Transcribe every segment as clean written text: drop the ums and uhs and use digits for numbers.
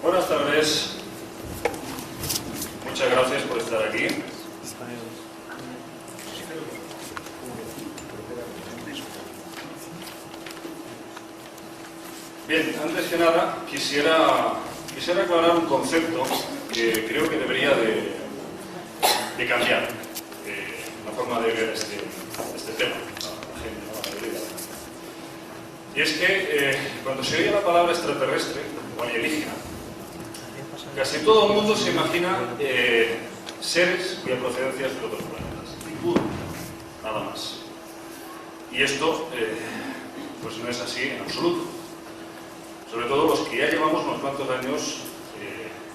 Buenas tardes. Muchas gracias por estar aquí. Bien, antes que nada quisiera aclarar un concepto que creo que debería de cambiar la forma de ver este tema. Y es que cuando se oye la palabra extraterrestre o alienígena, casi todo el mundo se imagina seres cuya procedencia es de otros planetas. Y punto. Nada más. Y esto pues no es así en absoluto. Sobre todo los que ya llevamos unos cuantos años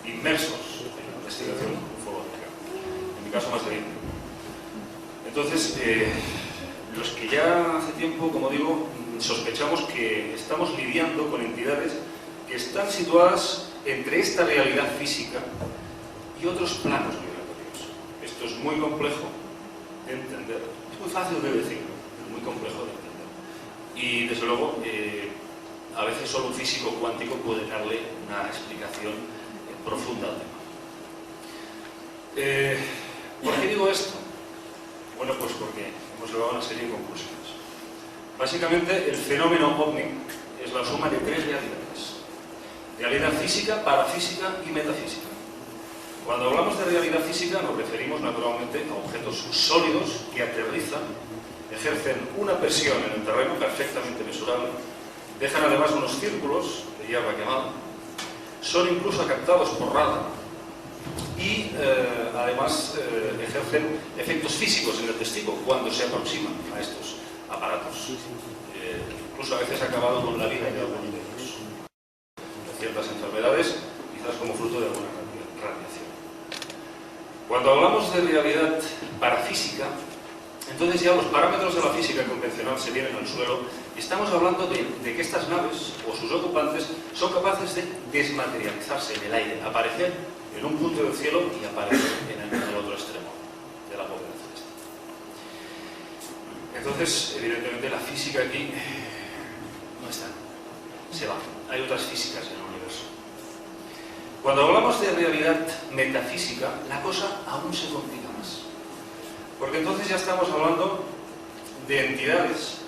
inmersos en la investigación ufológica. En mi caso más de 20. Entonces, los que ya hace tiempo, como digo, sospechamos que estamos lidiando con entidades que están situadas entre esta realidad física y otros planos migratorios. Esto es muy complejo de entender. Es muy fácil de decirlo, pero muy complejo de entender. Y, desde luego, a veces solo un físico cuántico puede darle una explicación profunda al tema. ¿Por qué digo esto? Bueno, pues porque hemos llegado a una serie de conclusiones. Básicamente, el fenómeno OVNI es la suma de tres realidades. Realidad física, parafísica y metafísica. Cuando hablamos de realidad física nos referimos naturalmente a objetos sólidos que aterrizan, ejercen una presión en el terreno perfectamente mesurable, dejan además unos círculos de hierba quemada, son incluso captados por radar y además ejercen efectos físicos en el testigo cuando se aproximan a estos aparatos. Incluso a veces ha acabado con la vida de algunos de ellos. Ciertas enfermedades, quizás como fruto de alguna radiación. Cuando hablamos de realidad parafísica, entonces ya los parámetros de la física convencional se vienen al suelo y estamos hablando de que estas naves o sus ocupantes son capaces de desmaterializarse en el aire, aparecer en un punto del cielo y aparecer en el otro extremo de la bóveda celeste. Entonces, evidentemente, la física aquí no está, se va. Hay otras físicas en el universo. Cuando hablamos de realidad metafísica, la cosa aún se complica más. Porque entonces ya estamos hablando de entidades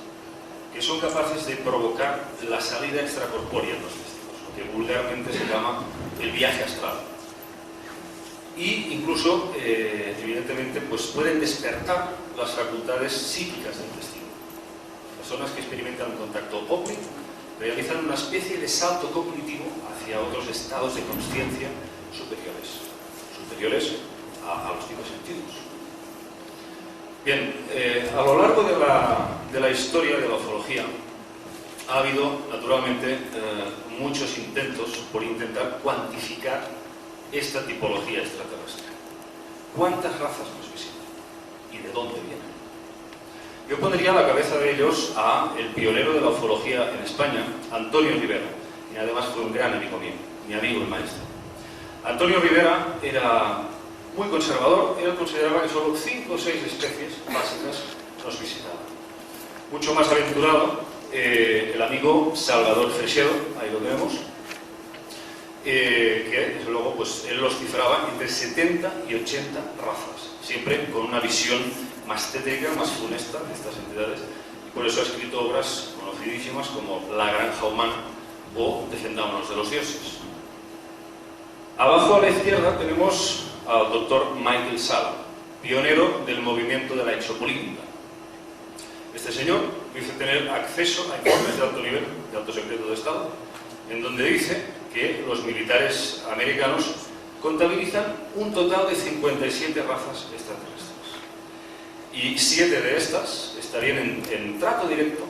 que son capaces de provocar la salida extracorpórea en los testigos, lo que vulgarmente se llama el viaje astral. Y incluso, evidentemente, pues pueden despertar las facultades psíquicas del testigo. Personas que experimentan un contacto OVNI realizan una especie de salto cognitivo hacia otros estados de conciencia superiores a los cinco sentidos. Bien, a lo largo de la historia de la ufología ha habido, naturalmente, muchos intentos por intentar cuantificar esta tipología extraterrestre. ¿Cuántas razas nos visitan? ¿Y de dónde vienen? Yo pondría a la cabeza de ellos a el pionero de la ufología en España, Antonio Rivera, y además fue un gran amigo mío, mi amigo el maestro. Antonio Rivera era muy conservador, él consideraba que solo 5 o 6 especies básicas nos visitaban. Mucho más aventurado, el amigo Salvador Freixedo, ahí lo tenemos, que desde luego pues, él los cifraba entre 70 y 80 razas, siempre con una visión más tétrica, más funesta de estas entidades, y por eso ha escrito obras conocidísimas como La Granja Humana o Defendámonos de los Dioses. Abajo a la izquierda tenemos al doctor Michael Salla, pionero del movimiento de la exopolítica. Este señor dice tener acceso a informes de alto nivel, de alto secreto de Estado, en donde dice que los militares americanos contabilizan un total de 57 razas extraterrestres. Y 7 de estas estarían en trato directo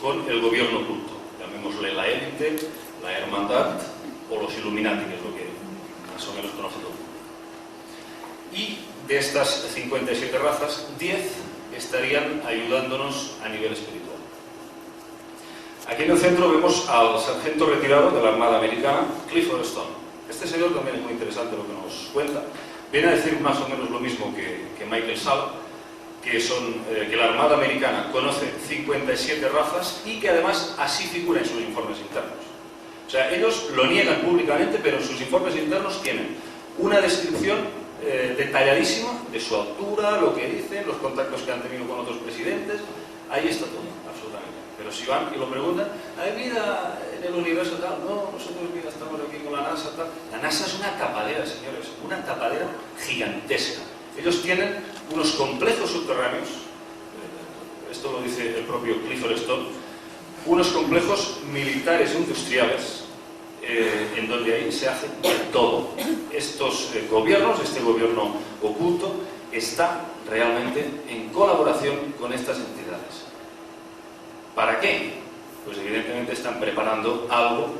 con el gobierno oculto, llamémosle la élite, la hermandad o los Illuminati, que es lo que más o menos conoce todo el mundo. Y de estas 57 razas, 10 estarían ayudándonos a nivel espiritual. Aquí en el centro vemos al sargento retirado de la Armada Americana, Clifford Stone. Este señor también es muy interesante lo que nos cuenta. Viene a decir más o menos lo mismo que Michael Salla, que la Armada Americana conoce 57 razas y que además así figura en sus informes internos. O sea, ellos lo niegan públicamente, pero en sus informes internos tienen una descripción detalladísima de su altura, lo que dicen, los contactos que han tenido con otros presidentes. Ahí está todo, absolutamente. Pero si van y lo preguntan, ¿hay vida en el universo tal? No, nosotros mira, estamos aquí con la NASA tal. La NASA es una tapadera, señores, una tapadera gigantesca. Ellos tienen unos complejos subterráneos, esto lo dice el propio Clifford Stone, unos complejos militares e industriales en donde ahí se hace de todo. Estos gobiernos, este gobierno oculto, está realmente en colaboración con estas entidades. ¿Para qué? Pues evidentemente están preparando algo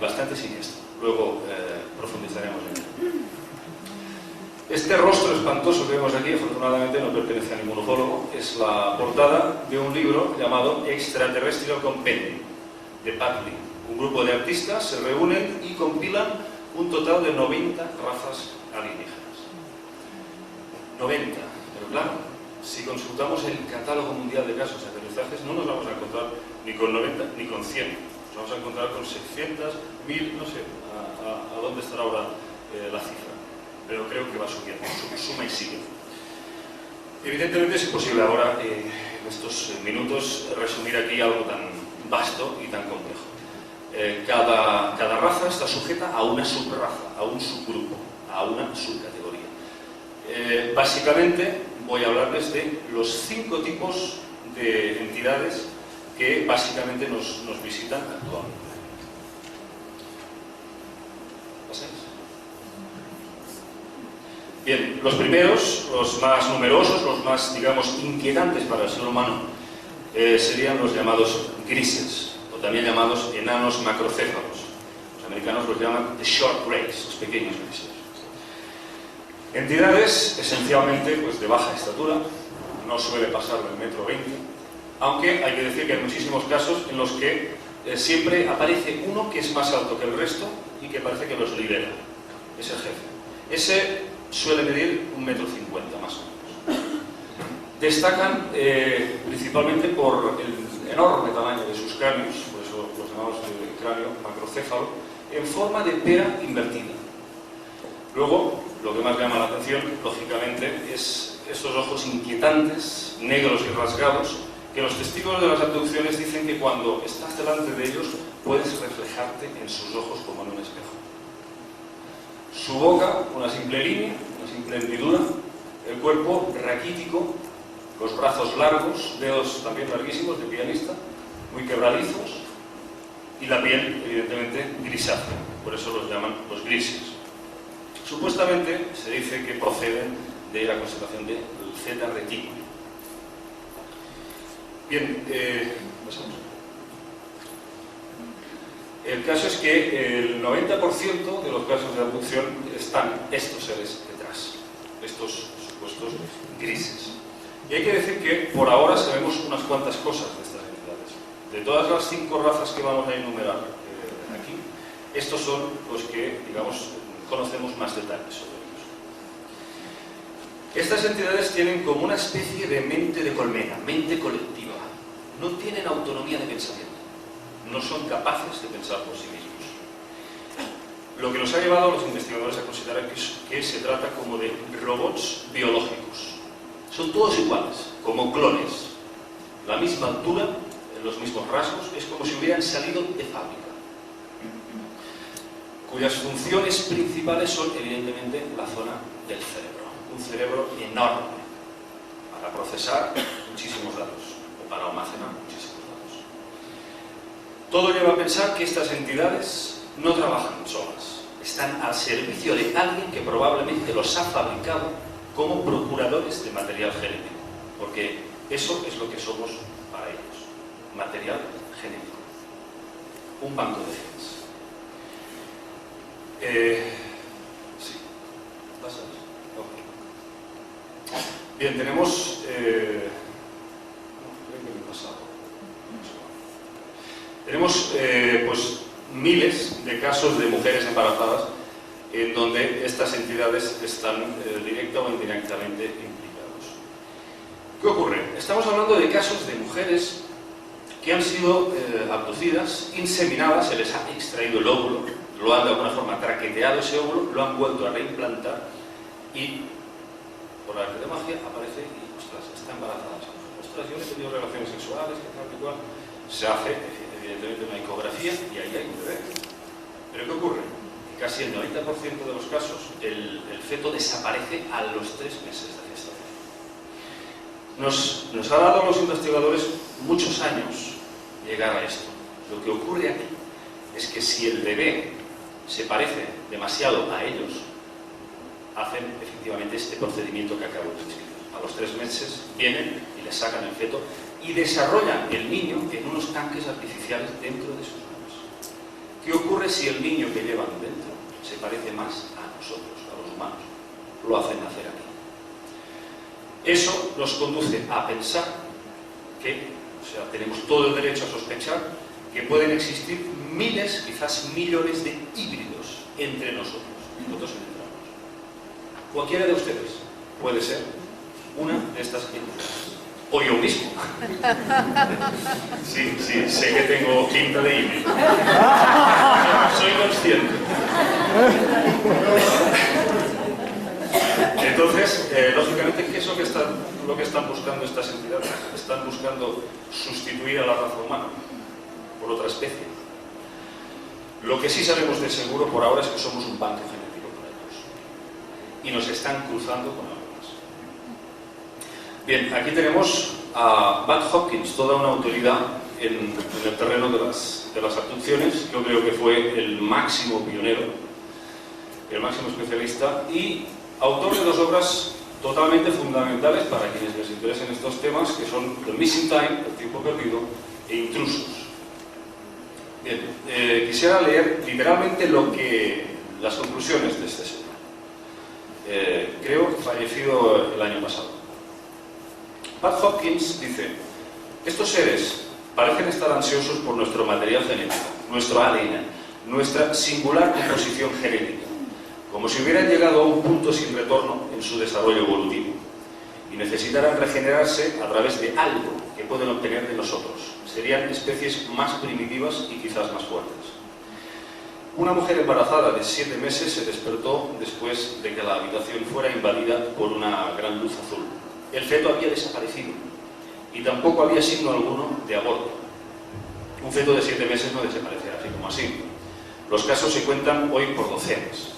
bastante siniestro. Luego profundizaremos en ello. Este rostro espantoso que vemos aquí, afortunadamente no pertenece a ningún ufólogo, es la portada de un libro llamado Extraterrestrial Compendium, de Pat Lee. Un grupo de artistas se reúnen y compilan un total de 90 razas alienígenas. 90, pero claro, si consultamos el catálogo mundial de casos de aterrizajes, no nos vamos a encontrar ni con 90 ni con 100. Nos vamos a encontrar con 600, 1000, no sé a dónde estará ahora la cifra. Pero creo que va subiendo, suma y sigue. Evidentemente es imposible ahora, en estos minutos, resumir aquí algo tan vasto y tan complejo. Cada raza está sujeta a una subraza, a un subgrupo, a una subcategoría. Básicamente voy a hablarles de los 5 tipos de entidades que básicamente nos visitan actualmente. ¿Pasáis? Bien, los primeros, los más numerosos, los más, digamos, inquietantes para el ser humano, serían los llamados grises, o también llamados enanos macrocéfalos. Los americanos los llaman the short rays, los pequeños grises. Entidades esencialmente pues, de baja estatura, no suele pasar del 1,20 m, aunque hay que decir que hay muchísimos casos en los que siempre aparece uno que es más alto que el resto y que parece que los lidera. Es el jefe. Ese suele medir 1,50 m más o menos. Destacan principalmente por el enorme tamaño de sus cráneos, por eso los llamamos cráneo macrocéfalo, en forma de pera invertida. Luego, lo que más llama la atención, lógicamente, es estos ojos inquietantes, negros y rasgados, que los testigos de las abducciones dicen que cuando estás delante de ellos puedes reflejarte en sus ojos como en un espejo. Su boca, una simple línea, una simple hendidura, el cuerpo raquítico, los brazos largos, dedos también larguísimos de pianista, muy quebradizos, y la piel, evidentemente, grisácea, por eso los llaman los grises. Supuestamente se dice que proceden de la constelación de Zeta Reticuli. Bien, pasamos. El caso es que el 90% de los casos de abducción están estos seres detrás, estos supuestos grises. Y hay que decir que por ahora sabemos unas cuantas cosas de estas entidades. De todas las 5 razas que vamos a enumerar aquí, estos son los que, digamos, conocemos más detalles sobre ellos. Estas entidades tienen como una especie de mente de colmena, mente colectiva. No tienen autonomía de pensamiento. No son capaces de pensar por sí mismos. Lo que nos ha llevado a los investigadores a considerar que se trata como de robots biológicos. Son todos iguales, como clones. La misma altura, los mismos rasgos, es como si hubieran salido de fábrica. Cuyas funciones principales son, evidentemente, la zona del cerebro. Un cerebro enorme para procesar muchísimos datos o para almacenar muchísimos datos. Todo lleva a pensar que estas entidades no trabajan solas. Están al servicio de alguien que probablemente los ha fabricado como procuradores de material genético. Porque eso es lo que somos para ellos. Material genético. Un banco de genes. Sí. ¿Pasas? Okay. Bien, tenemos... Tenemos pues, miles de casos de mujeres embarazadas en donde estas entidades están directa o indirectamente implicados. ¿Qué ocurre? Estamos hablando de casos de mujeres que han sido abducidas, inseminadas, se les ha extraído el óvulo, lo han de alguna forma traqueteado ese óvulo, lo han vuelto a reimplantar y por arte de magia aparece y, ostras, está embarazada. Ostras, yo no he tenido relaciones sexuales, que tal, que cual. Se hace, evidentemente, una ecografía y ahí hay un bebé. ¿Pero qué ocurre? Que casi el 90% de los casos el feto desaparece a los 3 meses de gestación. Nos ha dado a los investigadores muchos años llegar a esto. Lo que ocurre aquí es que si el bebé se parece demasiado a ellos, hacen efectivamente este procedimiento que acabo de describir. A los 3 meses vienen y les sacan el feto y desarrollan el niño en unos tanques artificiales dentro de sus manos. ¿Qué ocurre si el niño que llevan dentro se parece más a nosotros, a los humanos? Lo hacen nacer aquí. Eso nos conduce a pensar que, tenemos todo el derecho a sospechar que pueden existir miles, quizás millones de híbridos entre nosotros y nosotros entramos. Cualquiera de ustedes puede ser una de estas entidades. O yo mismo. Sí, sé que tengo pinta de híbrido. Soy consciente. Entonces, lógicamente, ¿qué es lo que están buscando estas entidades? Están buscando sustituir a la raza humana por otra especie. Lo que sí sabemos de seguro por ahora es que somos un banco genético para ellos. Y nos están cruzando con algo más. Bien, aquí tenemos a Matt Hopkins, toda una autoridad en el terreno de las abducciones. Yo creo que fue el máximo pionero, el máximo especialista y autor de 2 obras totalmente fundamentales para quienes les interesen estos temas, que son The Missing Time, El tiempo perdido, e Intrusos. Bien, quisiera leer literalmente las conclusiones de este señor. Creo que fallecido el año pasado. Pat Hopkins dice: estos seres parecen estar ansiosos por nuestro material genético, nuestro ADN, nuestra singular composición genética, como si hubieran llegado a un punto sin retorno en su desarrollo evolutivo y necesitaran regenerarse a través de algo que pueden obtener de nosotros. Serían especies más primitivas y quizás más fuertes. Una mujer embarazada de 7 meses se despertó después de que la habitación fuera invadida por una gran luz azul. El feto había desaparecido y tampoco había signo alguno de aborto. Un feto de 7 meses no desaparece así como así. Los casos se cuentan hoy por docenas.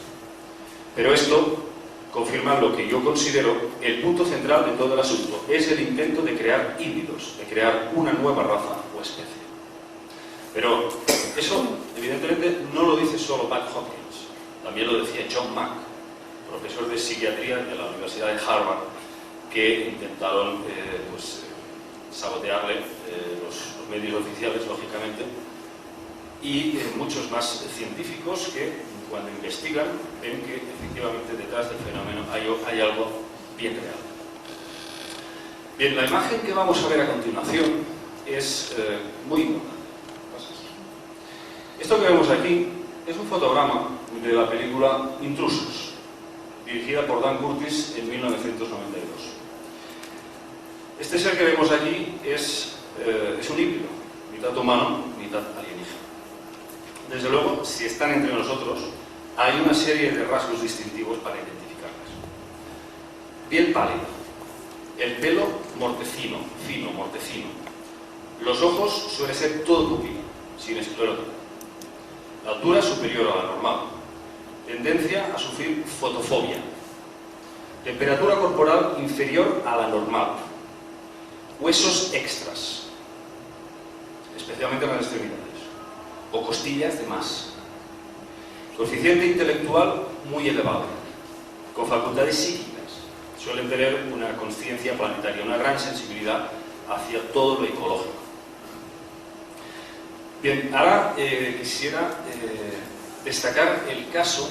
Pero esto confirma lo que yo considero el punto central de todo el asunto. Es el intento de crear híbridos, de crear una nueva raza o especie. Pero eso, evidentemente, no lo dice solo Pat Hopkins. También lo decía John Mack, profesor de psiquiatría de la Universidad de Harvard, que intentaron sabotearle los medios oficiales, lógicamente, y muchos más científicos que, cuando investigan, ven que efectivamente detrás del fenómeno hay algo bien real. Bien, la imagen que vamos a ver a continuación es muy importante. Esto que vemos aquí es un fotograma de la película Intrusos, dirigida por Dan Curtis en 1992. Este ser que vemos aquí es un híbrido, mitad humano, mitad alienígena. Desde luego, si están entre nosotros, hay una serie de rasgos distintivos para identificarlos. Piel pálida, el pelo mortecino, fino, mortecino. Los ojos suele ser todo pupila, sin esclerótica. La altura superior a la normal. Tendencia a sufrir fotofobia. Temperatura corporal inferior a la normal. Huesos extras, especialmente en las extremidades, o costillas de más. Coeficiente intelectual muy elevado, con facultades psíquicas. Suelen tener una consciencia planetaria, una gran sensibilidad hacia todo lo ecológico. Bien, ahora quisiera destacar el caso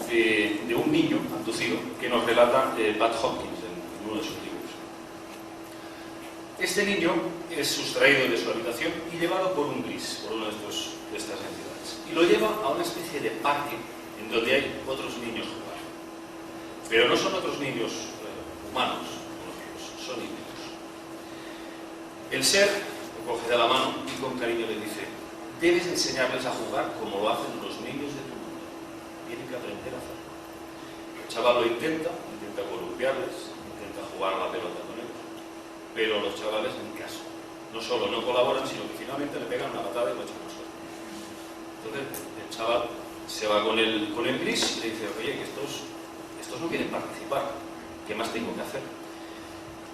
de un niño abducido que nos relata Pat Hopkins en uno de sus libros. Este niño es sustraído de su habitación y llevado por un gris, por uno de estas entidades. Y lo lleva a una especie de parque en donde hay otros niños jugando. Pero no son otros niños humanos, son híbridos. El ser coge de la mano y con cariño le dice: debes enseñarles a jugar como lo hacen los niños de tu mundo. Tienen que aprender a hacerlo. El chaval lo intenta columpiarles, intenta jugar a la pelota con ellos, pero los chavales ni caso. No solo no colaboran, sino que finalmente le pegan una patada y lo echan al suelo. Entonces el chaval se va con el gris y le dice: oye, que estos no quieren participar, ¿qué más tengo que hacer?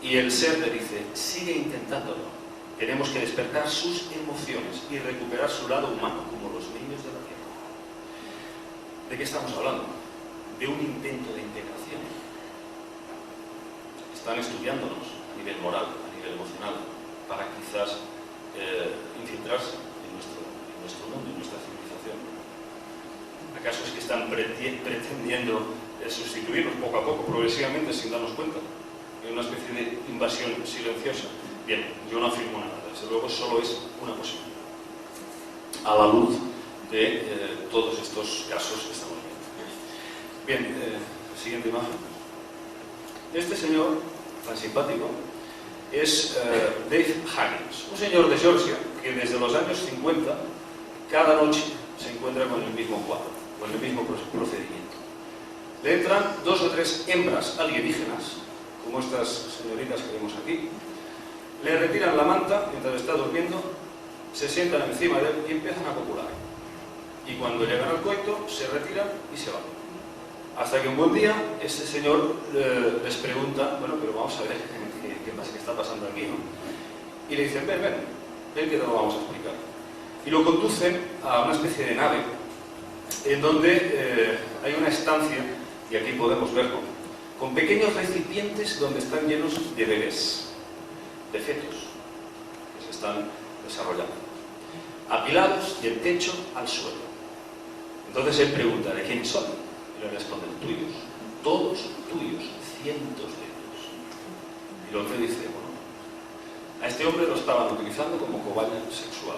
Y el ser le dice: sigue intentándolo. Tenemos que despertar sus emociones y recuperar su lado humano como los niños de la tierra. ¿De qué estamos hablando? De un intento de integración. Están estudiándonos a nivel moral, a nivel emocional, para quizás infiltrarse en nuestro mundo, en nuestra civilización. ¿Acaso es que están pretendiendo sustituirnos poco a poco, progresivamente, sin darnos cuenta? En una especie de invasión silenciosa. Bien, yo no afirmo nada, desde luego solo es una posibilidad, a la luz de todos estos casos que estamos viendo. Bien, siguiente imagen. Este señor, tan simpático, es Dave Huggins, un señor de Georgia que desde los años 50, cada noche se encuentra con el mismo cuadro, con el mismo procedimiento. Le entran 2 o 3 hembras alienígenas, como estas señoritas que vemos aquí, le retiran la manta mientras está durmiendo, se sientan encima de él y empiezan a copular. Y cuando llegan al coito, se retiran y se van. Hasta que un buen día, este señor les pregunta: bueno, pero vamos a ver qué está pasando aquí, ¿no? Y le dicen: ven que te lo vamos a explicar. Y lo conducen a una especie de nave en donde hay una estancia, y aquí podemos verlo, con pequeños recipientes donde están llenos de bebés, de fetos que se están desarrollando, apilados del techo al suelo. Entonces él pregunta: ¿de quiénes son? Y le responden: tuyos, todos tuyos, cientos de ellos. Y el hombre dice: bueno, a este hombre lo estaban utilizando como cobaya sexual,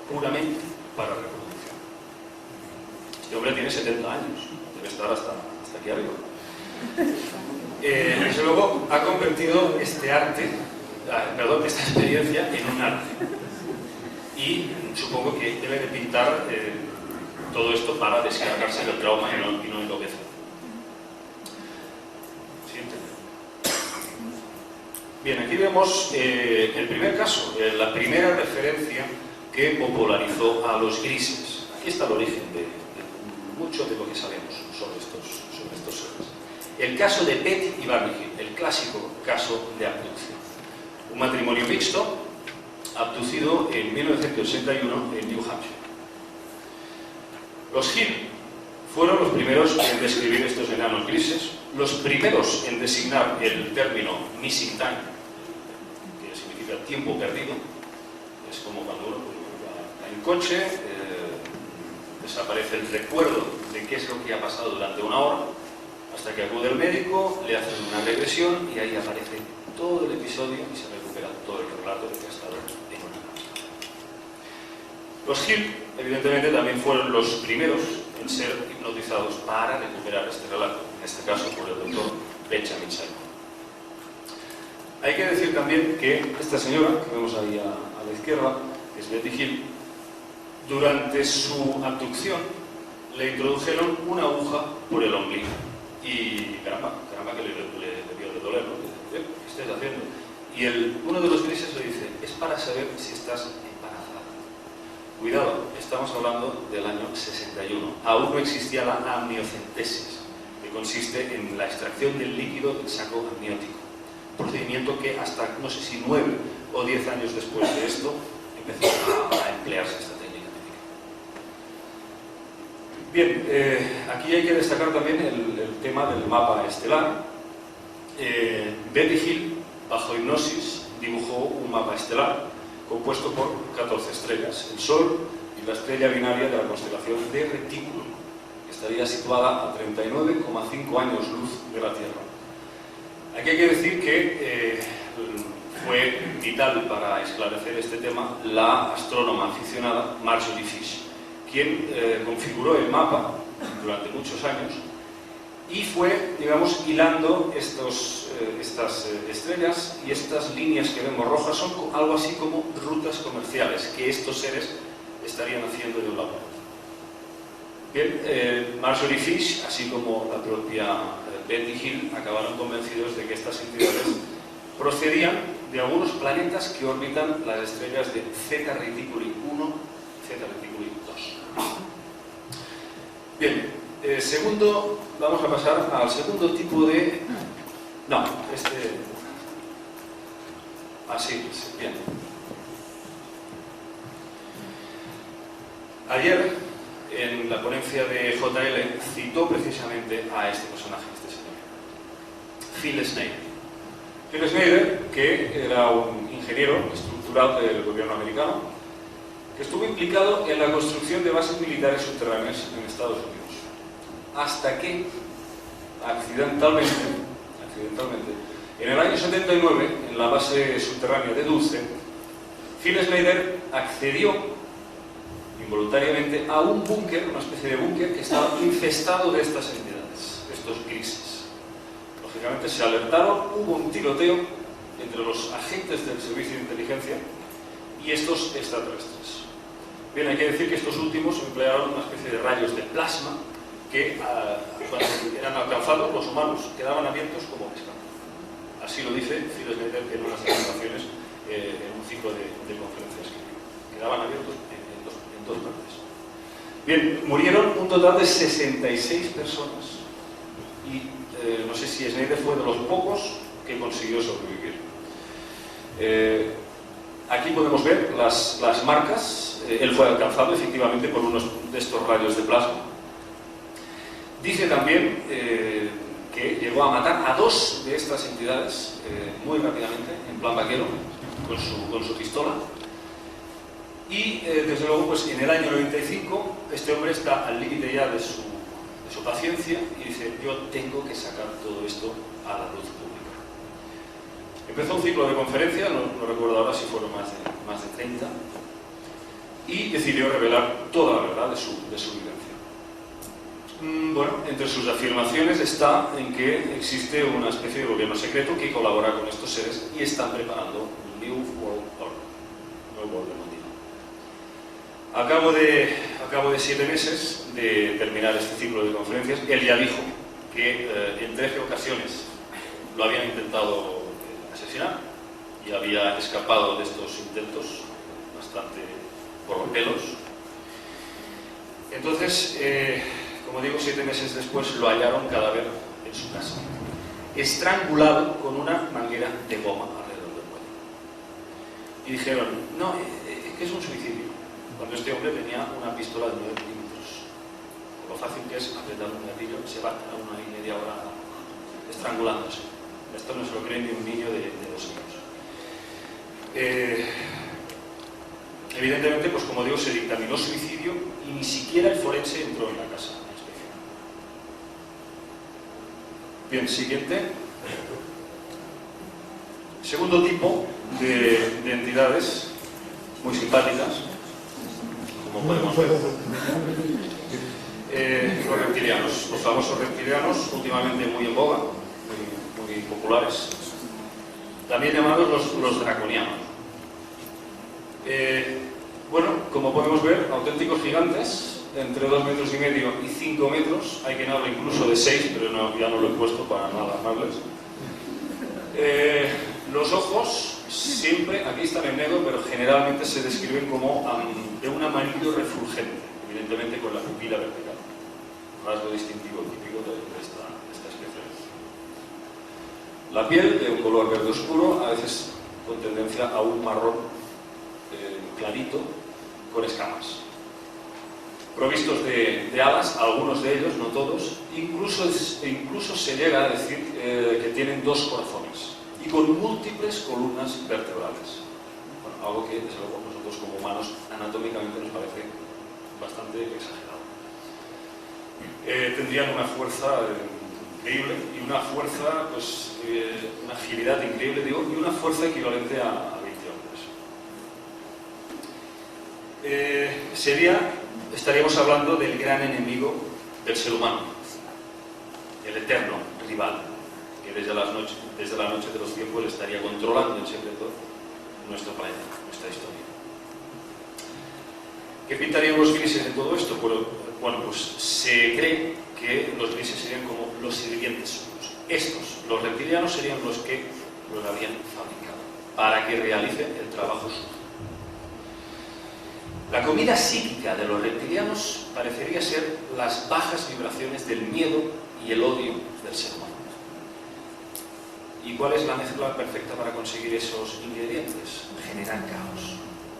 puramente para reproducción. Este hombre tiene 70 años, debe estar hasta aquí arriba. Desde luego ha convertido esta experiencia en un arte. Y supongo que debe de pintar todo esto para descargarse del trauma y no enloquecer. Siguiente. Bien, aquí vemos el primer caso, la primera referencia que popularizó a los grises. Aquí está el origen de mucho de lo que sabemos sobre estos seres. El caso de Betty y Barney Hill, el clásico caso de abducción. Un matrimonio mixto abducido en 1981 en New Hampshire. Los Hill fueron los primeros en describir estos enanos grises, los primeros en designar el término missing time, que significa tiempo perdido. Es como cuando uno va en coche, desaparece el recuerdo de qué es lo que ha pasado durante una hora, hasta que acude el médico, le hacen una regresión y ahí aparece todo el episodio y se recupera todo el relato de que ha estado en una casa. Los Hill, evidentemente, también fueron los primeros en ser hipnotizados para recuperar este relato, en este caso por el doctor Benjamin Simon. Hay que decir también que esta señora, que vemos ahí a la izquierda, que es Betty Hill, durante su abducción le introdujeron una aguja por el ombligo. Y caramba que le debió de doler, ¿no? ¿Qué estás haciendo? Y uno de los grises le dice: es para saber si estás embarazada. Cuidado, estamos hablando del año 61. Aún no existía la amniocentesis, que consiste en la extracción del líquido del saco amniótico. Procedimiento que hasta, no sé si 9 o 10 años después de esto, empezó a emplearse esta técnica. Bien, aquí hay que destacar también el tema del mapa estelar. Betty Hill, bajo hipnosis, dibujó un mapa estelar compuesto por 14 estrellas, el Sol y la estrella binaria de la constelación de Retículo, que estaría situada a 39,5 años luz de la Tierra. Aquí hay que decir que fue vital para esclarecer este tema la astrónoma aficionada Marjorie Fish, quien configuró el mapa durante muchos años y fue, digamos, hilando estas estrellas, y estas líneas que vemos rojas son algo así como rutas comerciales que estos seres estarían haciendo de un lado a otro. Bien, Marjorie Fish, así como la propia Betty Hill, acabaron convencidos de que estas entidades procedían de algunos planetas que orbitan las estrellas de Zeta Reticuli 1, Zeta Reticuli 2. Bien, vamos a pasar al segundo tipo de... No, así, bien. Ayer, en la ponencia de JL, citó precisamente a este personaje, este señor, Phil Schneider. Phil Schneider, que era un ingeniero estructural del gobierno americano, que estuvo implicado en la construcción de bases militares subterráneas en Estados Unidos, hasta que, accidentalmente, en el año 79, en la base subterránea de Dulce, Phil Schneider accedió involuntariamente a un búnker, una especie de búnker que estaba infestado de estas entidades, estos grises. Lógicamente se alertaron, hubo un tiroteo entre los agentes del servicio de inteligencia y estos extraterrestres. Bien, hay que decir que estos últimos emplearon una especie de rayos de plasma que, cuando eran alcanzados, los humanos quedaban abiertos como pescado. Así lo dice Phil Schneider en unas declaraciones en un ciclo de conferencias que quedaban abiertos en dos partes. Bien, murieron un total de 66 personas y no sé si Schneider fue de los pocos que consiguió sobrevivir. Aquí podemos ver las marcas. Él fue alcanzado efectivamente por unos de estos rayos de plasma. Dice también que llegó a matar a 2 de estas entidades muy rápidamente, en plan vaquero, con su pistola. Y desde luego, pues en el año 95, este hombre está al límite ya de su paciencia y dice: yo tengo que sacar todo esto a la luz pública. Empezó un ciclo de conferencias, no recuerdo ahora si fueron más de 30, y decidió revelar toda la verdad de su vivencia. Bueno, entre sus afirmaciones está en que existe una especie de gobierno secreto que colabora con estos seres y están preparando un New World Order, nuevo orden mundial. A cabo de 7 meses de terminar este ciclo de conferencias, él ya dijo que en 13 ocasiones lo habían intentado asesinar y había escapado de estos intentos bastante por los pelos. Entonces, como digo, 7 meses después lo hallaron cadáver en su casa, estrangulado con una manguera de goma alrededor del cuello. Y dijeron: no, que es un suicidio, cuando este hombre tenía una pistola de 9 milímetros. Lo fácil que es apretar un gatillo, se va a 1 y media hora estrangulándose. Esto no se lo cree ni un niño de 2 años. Evidentemente, pues como digo, se dictaminó suicidio y ni siquiera el forense entró en la casa. Bien, siguiente. Segundo tipo de entidades muy simpáticas, como podemos ver. Los reptilianos, los famosos reptilianos, últimamente muy en boga, muy populares, también llamados los draconianos. Bueno, como podemos ver, auténticos gigantes, entre 2,5 metros y 5 metros, hay quien habla incluso de 6, pero ya no lo he puesto para no alarmarles. Los ojos, siempre, aquí están en negro, pero generalmente se describen como de un amarillo refulgente, evidentemente con la pupila vertical, rasgo distintivo típico de esta especie. La piel, de un color verde oscuro, a veces con tendencia a un marrón clarito, con escamas. Provistos de alas, algunos de ellos, no todos, incluso se llega a decir que tienen 2 corazones y con múltiples columnas vertebrales. Bueno, algo que, desde luego, nosotros como humanos anatómicamente nos parece bastante exagerado. Tendrían una fuerza increíble y una fuerza, pues, una agilidad increíble, digo, y una fuerza equivalente a 20 hombres. Estaríamos hablando del gran enemigo del ser humano, el eterno rival, que desde la noche de los tiempos estaría controlando en secreto nuestro planeta, nuestra historia. ¿Qué pintarían los grises en todo esto? Bueno, pues se cree que los grises serían como los sirvientes suyos. Estos, los reptilianos, serían los que los habían fabricado para que realicen el trabajo suyo. La comida psíquica de los reptilianos parecería ser las bajas vibraciones del miedo y el odio del ser humano. ¿Y cuál es la mezcla perfecta para conseguir esos ingredientes? Generar caos,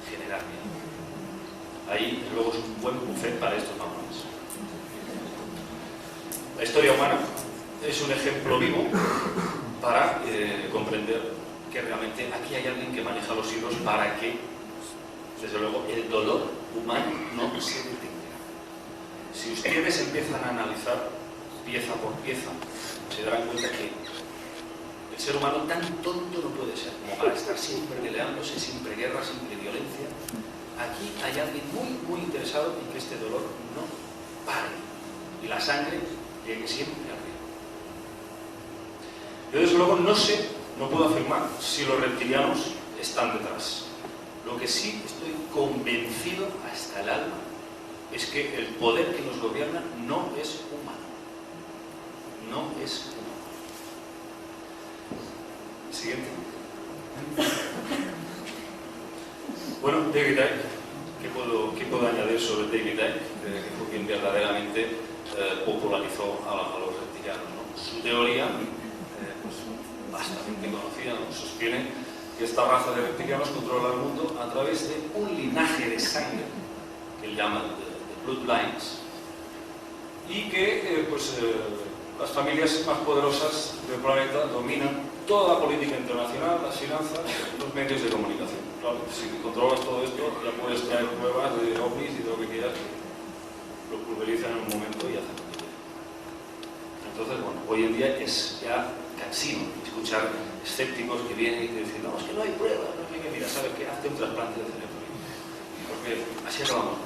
generar miedo. Ahí luego es un buen buffet para estos mamones. La historia humana es un ejemplo vivo para comprender que realmente aquí hay alguien que maneja los hilos para que, desde luego, el dolor humano no se detenga. Si ustedes empiezan a analizar pieza por pieza, se darán cuenta que el ser humano tan tonto no puede ser como para estar siempre peleándose, siempre guerra, siempre violencia. Aquí hay alguien muy interesado en que este dolor no pare y la sangre llegue siempre arriba. Yo desde luego no puedo afirmar si los reptilianos están detrás. Lo que sí estoy convencido hasta el alma es que el poder que nos gobierna no es humano. No es humano. Siguiente. Bueno, David Icke, ¿qué puedo añadir sobre David Icke? Que fue quien verdaderamente popularizó a los reptilianos, ¿no? Su teoría, pues, bastante conocida, ¿no? Sostiene que esta raza de reptilianos controla el mundo a través de un linaje de sangre, que él llama de bloodlines, y que las familias más poderosas del planeta dominan toda la política internacional, las finanzas, los medios de comunicación. Claro, si controlas todo esto, ya puedes traer pruebas de ovnis y de lo que quieras, lo pulverizan en un momento y hacen lo que quieran. Entonces, bueno, hoy en día es ya cansino escuchar escépticos que vienen y te dicen, no, es que no hay pruebas, no hay que, mira, ¿sabes qué? Hazte un trasplante de cerebro. Porque así acabamos.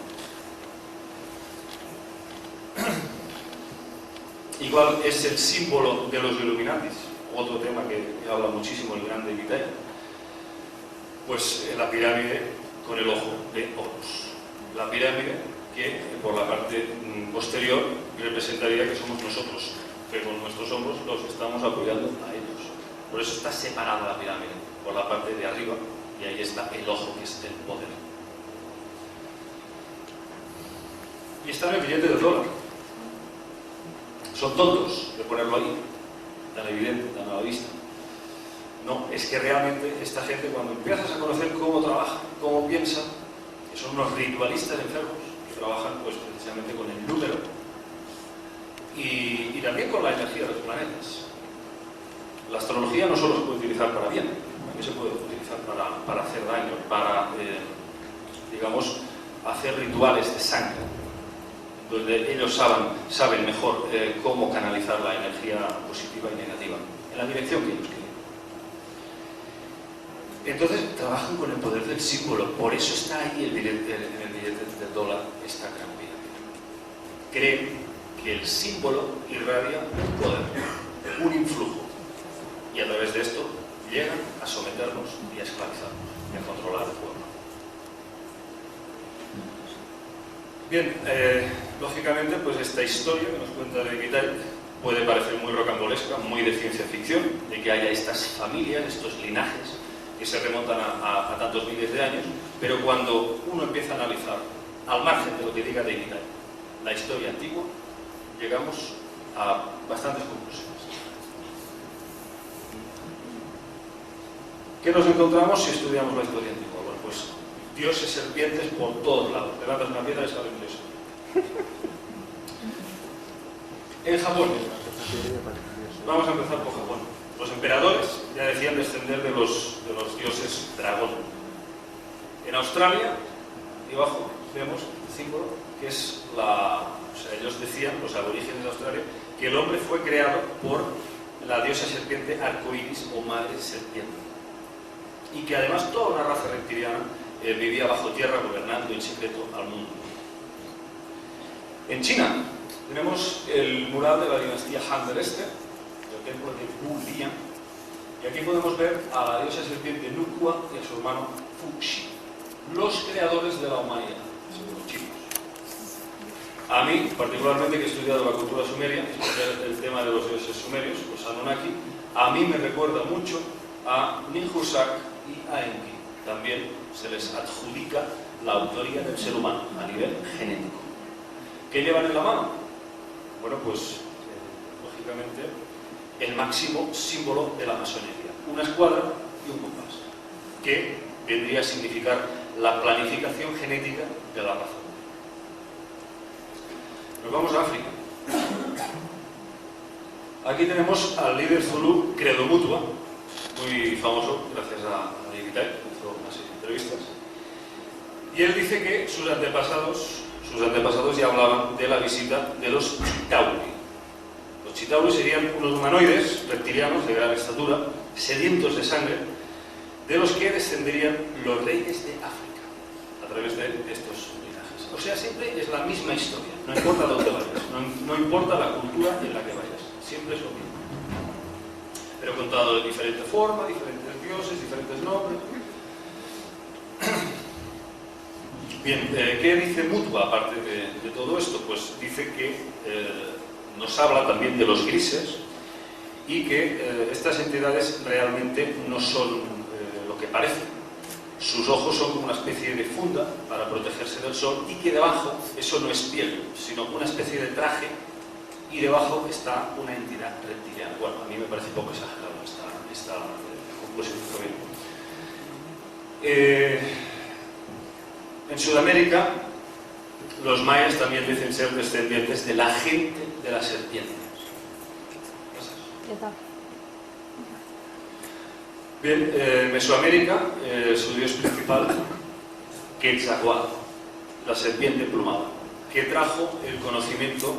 Igual es el símbolo de los Illuminatis, otro tema que habla muchísimo el gran David Icke, pues la pirámide con el ojo de Horus. La pirámide que por la parte posterior representaría que somos nosotros, que con nuestros hombros los estamos apoyando a ellos. Por eso está separada la pirámide, por la parte de arriba, y ahí está el ojo, que es el poder. Y está en el billete del dólar. Son tontos de ponerlo ahí, tan evidente, tan a la vista. No, es que realmente esta gente, cuando empiezas a conocer cómo trabaja, cómo piensa, que son unos ritualistas enfermos, que trabajan pues precisamente con el número y también con la energía de los planetas. La astrología no solo se puede utilizar para bien, también se puede utilizar para hacer daño, para, digamos, hacer rituales de sangre, donde ellos saben mejor cómo canalizar la energía positiva y negativa, en la dirección que ellos quieren. Entonces trabajan con el poder del símbolo, por eso está ahí en el billete del dólar esta gran pirámide. Creen que el símbolo irradia un poder, un influjo, y a través de esto llegan a someternos y a esclavizarnos y a controlar el pueblo. Bien, lógicamente, pues esta historia que nos cuenta David Icke puede parecer muy rocambolesca, muy de ciencia ficción, de que haya estas familias, estos linajes que se remontan a tantos miles de años, pero cuando uno empieza a analizar, al margen de lo que diga David Icke, la historia antigua, llegamos a bastantes conclusiones. ¿Qué nos encontramos si estudiamos la historia antigua? Bueno, pues dioses serpientes por todos lados. Te lanzas una piedra y sale un dios. En Japón, vamos a empezar por Japón. Los emperadores ya decían descender de los dioses dragón. En Australia, y abajo vemos el símbolo, que es ellos decían, los aborígenes de Australia, que el hombre fue creado por la diosa serpiente arcoíris o madre serpiente. Y que además toda una raza reptiliana vivía bajo tierra gobernando en secreto al mundo. En China, Tenemos el mural de la dinastía Han del Este, del templo de Wulian, y aquí podemos ver a la diosa serpiente Nukua y a su hermano Fuxi, los creadores de la humanidad, según los chinos. A mí, particularmente, que he estudiado la cultura sumeria, el tema de los dioses sumerios, los Anunnaki, a mí me recuerda mucho a Ninhursag y a Enki. También se les adjudica la autoría del ser humano a nivel genético. ¿Qué llevan en la mano? Bueno, pues, lógicamente, el máximo símbolo de la masonería. Una escuadra y un compás, que vendría a significar la planificación genética de la raza. Nos vamos a África. Aquí tenemos al líder zulú Credo Mutwa, muy famoso gracias a Digital, hizo unas entrevistas. Y él dice que sus antepasados ya hablaban de la visita de los Chitauri. Los Chitauri serían unos humanoides reptilianos de gran estatura, sedientos de sangre, de los que descenderían los reyes de África a través de estos linajes. O sea, siempre es la misma historia, no importa dónde vayas, no importa la cultura en la que vayas, siempre es lo mismo. Pero contado de diferente forma, diferentes dioses, diferentes nombres. Bien, ¿qué dice Mutwa aparte de todo esto? Pues dice que nos habla también de los grises y que estas entidades realmente no son lo que parecen. Sus ojos son como una especie de funda para protegerse del sol y que debajo, eso no es piel, sino una especie de traje y debajo está una entidad reptiliana. Bueno, a mí me parece poco exagerado esta conclusión. En Sudamérica, los mayas también dicen ser descendientes de la gente de las serpientes. Bien, en Mesoamérica, su dios principal, Quetzalcóatl, la serpiente plumada, que trajo el conocimiento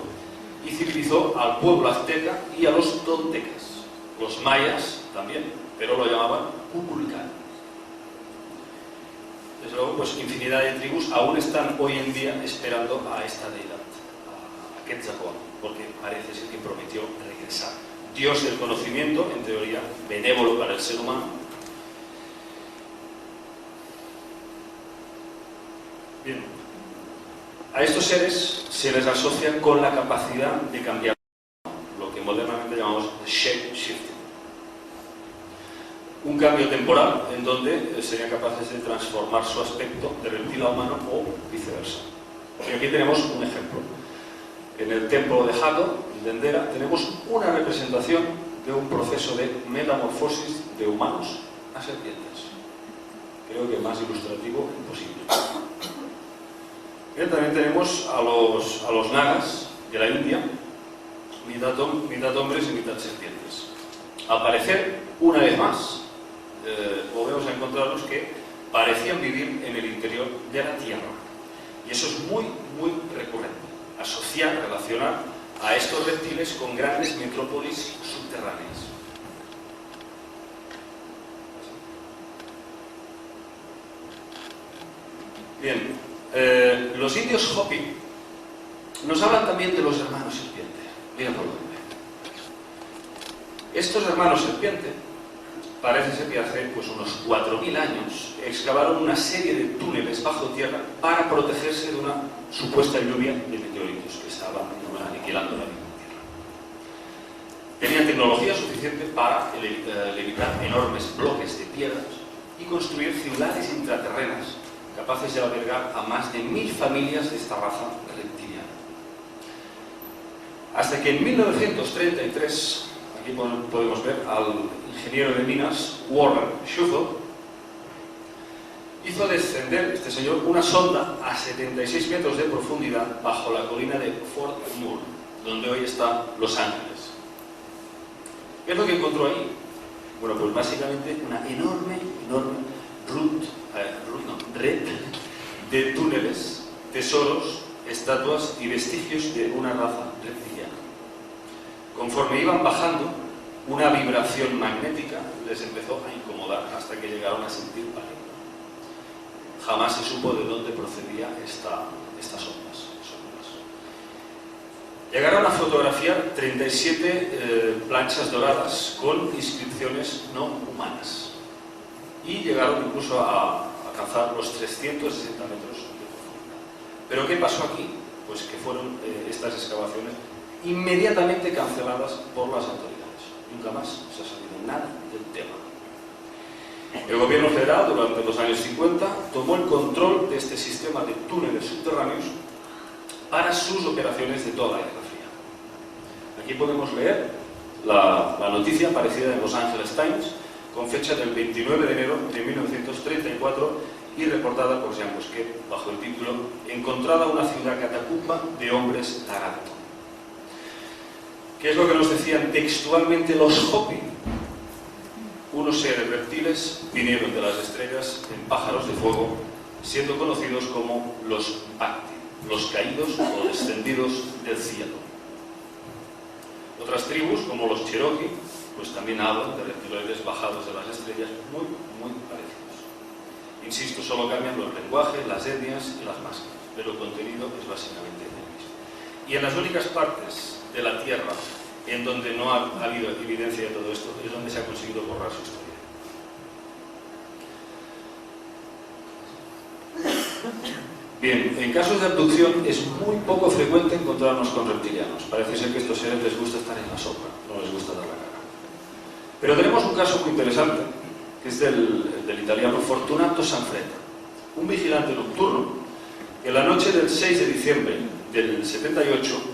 y civilizó al pueblo azteca y a los toltecas. Los mayas también, pero lo llamaban Kukulcán. Desde luego, pues infinidad de tribus aún están hoy en día esperando a esta deidad, a Quetzalcóatl, porque parece ser que prometió regresar. Dios del conocimiento, en teoría, benévolo para el ser humano. Bien, a estos seres se les asocia con la capacidad de cambiar, lo que modernamente llamamos shape shifting. Un cambio temporal en donde serían capaces de transformar su aspecto de reptil a humano o viceversa. Y aquí tenemos un ejemplo. En el templo de Hathor, de Dendera, tenemos una representación de un proceso de metamorfosis de humanos a serpientes. Creo que más ilustrativo imposible. Y también tenemos a los nagas de la India, mitad hombres y mitad serpientes. Al parecer, una vez más, volvemos a encontrarnos que parecían vivir en el interior de la Tierra. Y eso es muy, muy recurrente. Asociar, relacionar a estos reptiles con grandes metrópolis subterráneas. Bien, los indios Hopi nos hablan también de los hermanos serpiente. Mira por dónde. Estos hermanos serpiente parece ser que hace pues, unos 4.000 años excavaron una serie de túneles bajo tierra para protegerse de una supuesta lluvia de meteoritos que estaba aniquilando la vida en tierra. Tenían tecnología suficiente para levitar enormes bloques de piedras y construir ciudades intraterrenas capaces de albergar a más de 1.000 familias de esta raza reptiliana. Hasta que en 1933, aquí podemos ver al ingeniero de minas Warren Schuthel, hizo descender este señor una sonda a 76 metros de profundidad bajo la colina de Fort Moore, donde hoy está Los Ángeles. ¿Qué es lo que encontró ahí? Bueno, pues básicamente una enorme red de túneles, tesoros, estatuas y vestigios de una raza reptiliana. Conforme iban bajando, una vibración magnética les empezó a incomodar hasta que llegaron a sentir pánico. Jamás se supo de dónde procedía estas ondas. Llegaron a fotografiar 37 planchas doradas con inscripciones no humanas y llegaron incluso a alcanzar los 360 metros de profundidad. ¿Pero qué pasó aquí? Pues que fueron estas excavaciones inmediatamente canceladas por las autoridades. Nunca más se ha sabido nada del tema. El gobierno federal, durante los años 50, tomó el control de este sistema de túneles subterráneos para sus operaciones de toda la Guerra Fría. Aquí podemos leer la noticia aparecida en Los Angeles Times, con fecha del 29 de enero de 1934 y reportada por Jean Bosquet bajo el título "Encontrada una ciudad catacumba de hombres lagarto". ¿Qué es lo que nos decían textualmente los Hopi? Unos seres reptiles vinieron de las estrellas en pájaros de fuego, siendo conocidos como los Bhakti, los caídos o descendidos del cielo. Otras tribus, como los Cherokee, pues también hablan de reptiloides bajados de las estrellas muy parecidos. Insisto, solo cambian los lenguajes, las etnias y las máscaras, pero el contenido es básicamente el mismo. Y en las únicas partes de la Tierra en donde no ha habido evidencia de todo esto es donde se ha conseguido borrar su historia. Bien, en casos de abducción es muy poco frecuente encontrarnos con reptilianos. Parece ser que a estos seres les gusta estar en la sombra, no les gusta dar la cara. Pero tenemos un caso muy interesante, que es del italiano Fortunato Sanfretta, un vigilante nocturno que la noche del 6 de diciembre del 78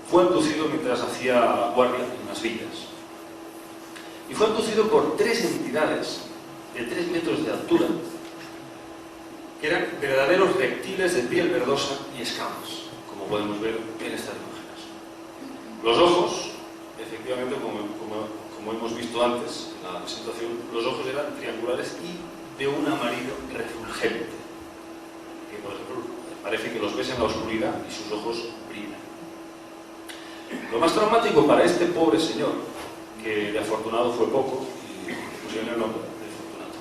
fue abducido mientras hacía guardia en unas villas. Y fue abducido por 3 entidades de 3 metros de altura, que eran verdaderos reptiles de piel verdosa y escamas, como podemos ver en estas imágenes. Los ojos, efectivamente, como hemos visto antes en la presentación, los ojos eran triangulares y de un amarillo refulgente, que por ejemplo parece que los ves en la oscuridad y sus ojos brillan. Lo más traumático para este pobre señor, que de afortunado fue poco, y pusieron el nombre de Fortunato.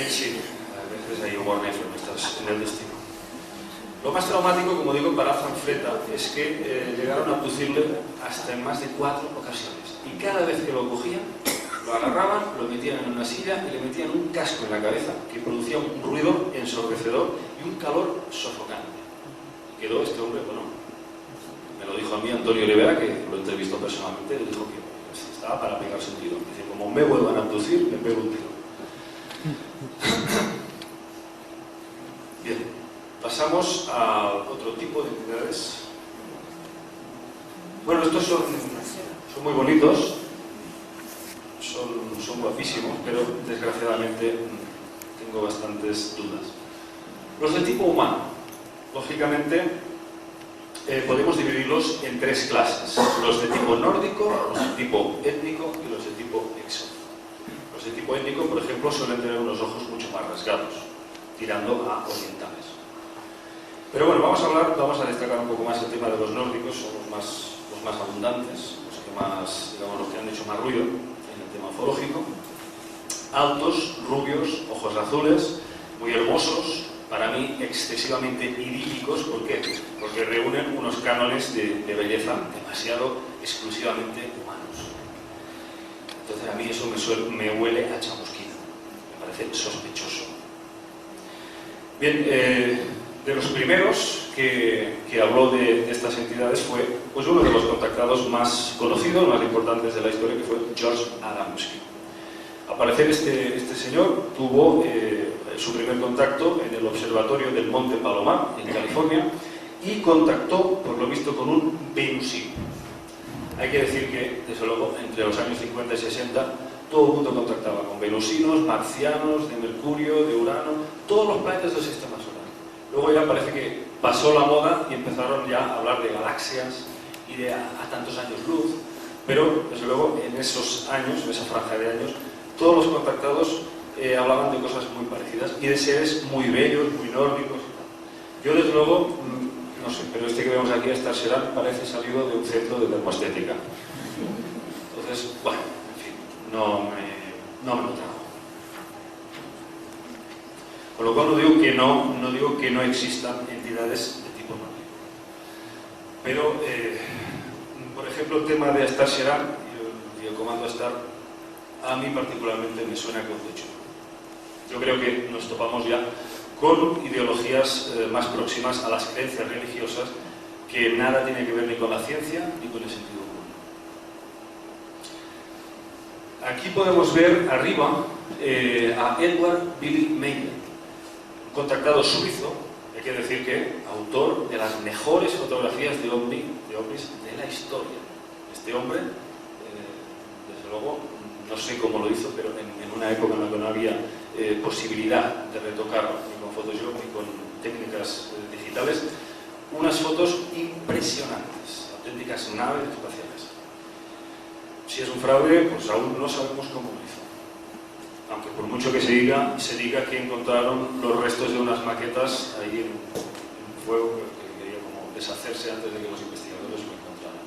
Sí, a veces hay Warner en el destino. Lo más traumático, como digo, para Sanfretta es que llegaron a abducirle hasta en más de 4 ocasiones. Y cada vez que lo cogían, lo agarraban, lo metían en una silla y le metían un casco en la cabeza que producía un ruido ensordecedor y un calor sofocante. Y quedó este hombre, bueno, me lo dijo a mí Antonio Rivera, que lo entrevistó personalmente, le dijo que estaba para pegarse un tiro. Dice, como me vuelvan a abducir, me pego un tiro. Bien, pasamos a otro tipo de entidades. Bueno, estos son muy bonitos, son guapísimos, pero desgraciadamente tengo bastantes dudas. Los de tipo humano, lógicamente, podemos dividirlos en 3 clases: los de tipo nórdico, los de tipo étnico y los de tipo exótico. Los de tipo étnico, por ejemplo, suelen tener unos ojos mucho más rasgados, tirando a orientales. Pero bueno, vamos a destacar un poco más el tema de los nórdicos, son los más abundantes, los que más, digamos, los que han hecho más ruido en el tema ufológico. Altos, rubios, ojos azules, muy hermosos, para mí excesivamente idílicos. ¿Por qué? Porque reúnen unos cánones de belleza demasiado exclusivamente humanos. Entonces a mí eso me huele a chamusquina, me parece sospechoso. Bien, de los primeros que habló de estas entidades fue pues uno de los contactados más conocidos, más importantes de la historia, que fue George Adamski. Al parecer este señor tuvo su primer contacto en el observatorio del Monte Palomar, en California, y contactó, por lo visto, con un venusino. Hay que decir que, desde luego, entre los años 50 y 60, todo el mundo contactaba con venusinos, marcianos, de Mercurio, de Urano, todos los planetas del sistema solar. Luego ya parece que pasó la moda y empezaron ya a hablar de galaxias y de a tantos años luz, pero, desde luego, en esos años, en esa franja de años, todos los contactados hablaban de cosas muy parecidas y de seres muy bellos, muy nórdicos y tal. Yo, desde luego, no sé, pero este que vemos aquí, Star Serán, parece salido de un centro de termoestética. Entonces, bueno, en fin, no me lo trago. Con lo cual no digo que no existan entidades de tipo nórdico. Pero, por ejemplo, el tema de Astar Sheran y el comando Astar, a mí particularmente me suena con techo. Yo creo que nos topamos ya con ideologías más próximas a las creencias religiosas, que nada tiene que ver ni con la ciencia ni con el sentido común. Aquí podemos ver arriba a Edward Billy Meyer, un contactado suizo, hay que decir que autor de las mejores fotografías de ovnis de la historia. Este hombre, desde luego, no sé cómo lo hizo, pero en una época en la que no había posibilidad de retocar ni con Photoshop ni con técnicas digitales, unas fotos impresionantes, auténticas naves espaciales. Si es un fraude, pues aún no sabemos cómo lo hizo. Aunque por mucho que se diga que encontraron los restos de unas maquetas ahí en un fuego que quería como deshacerse antes de que los investigadores lo encontraran.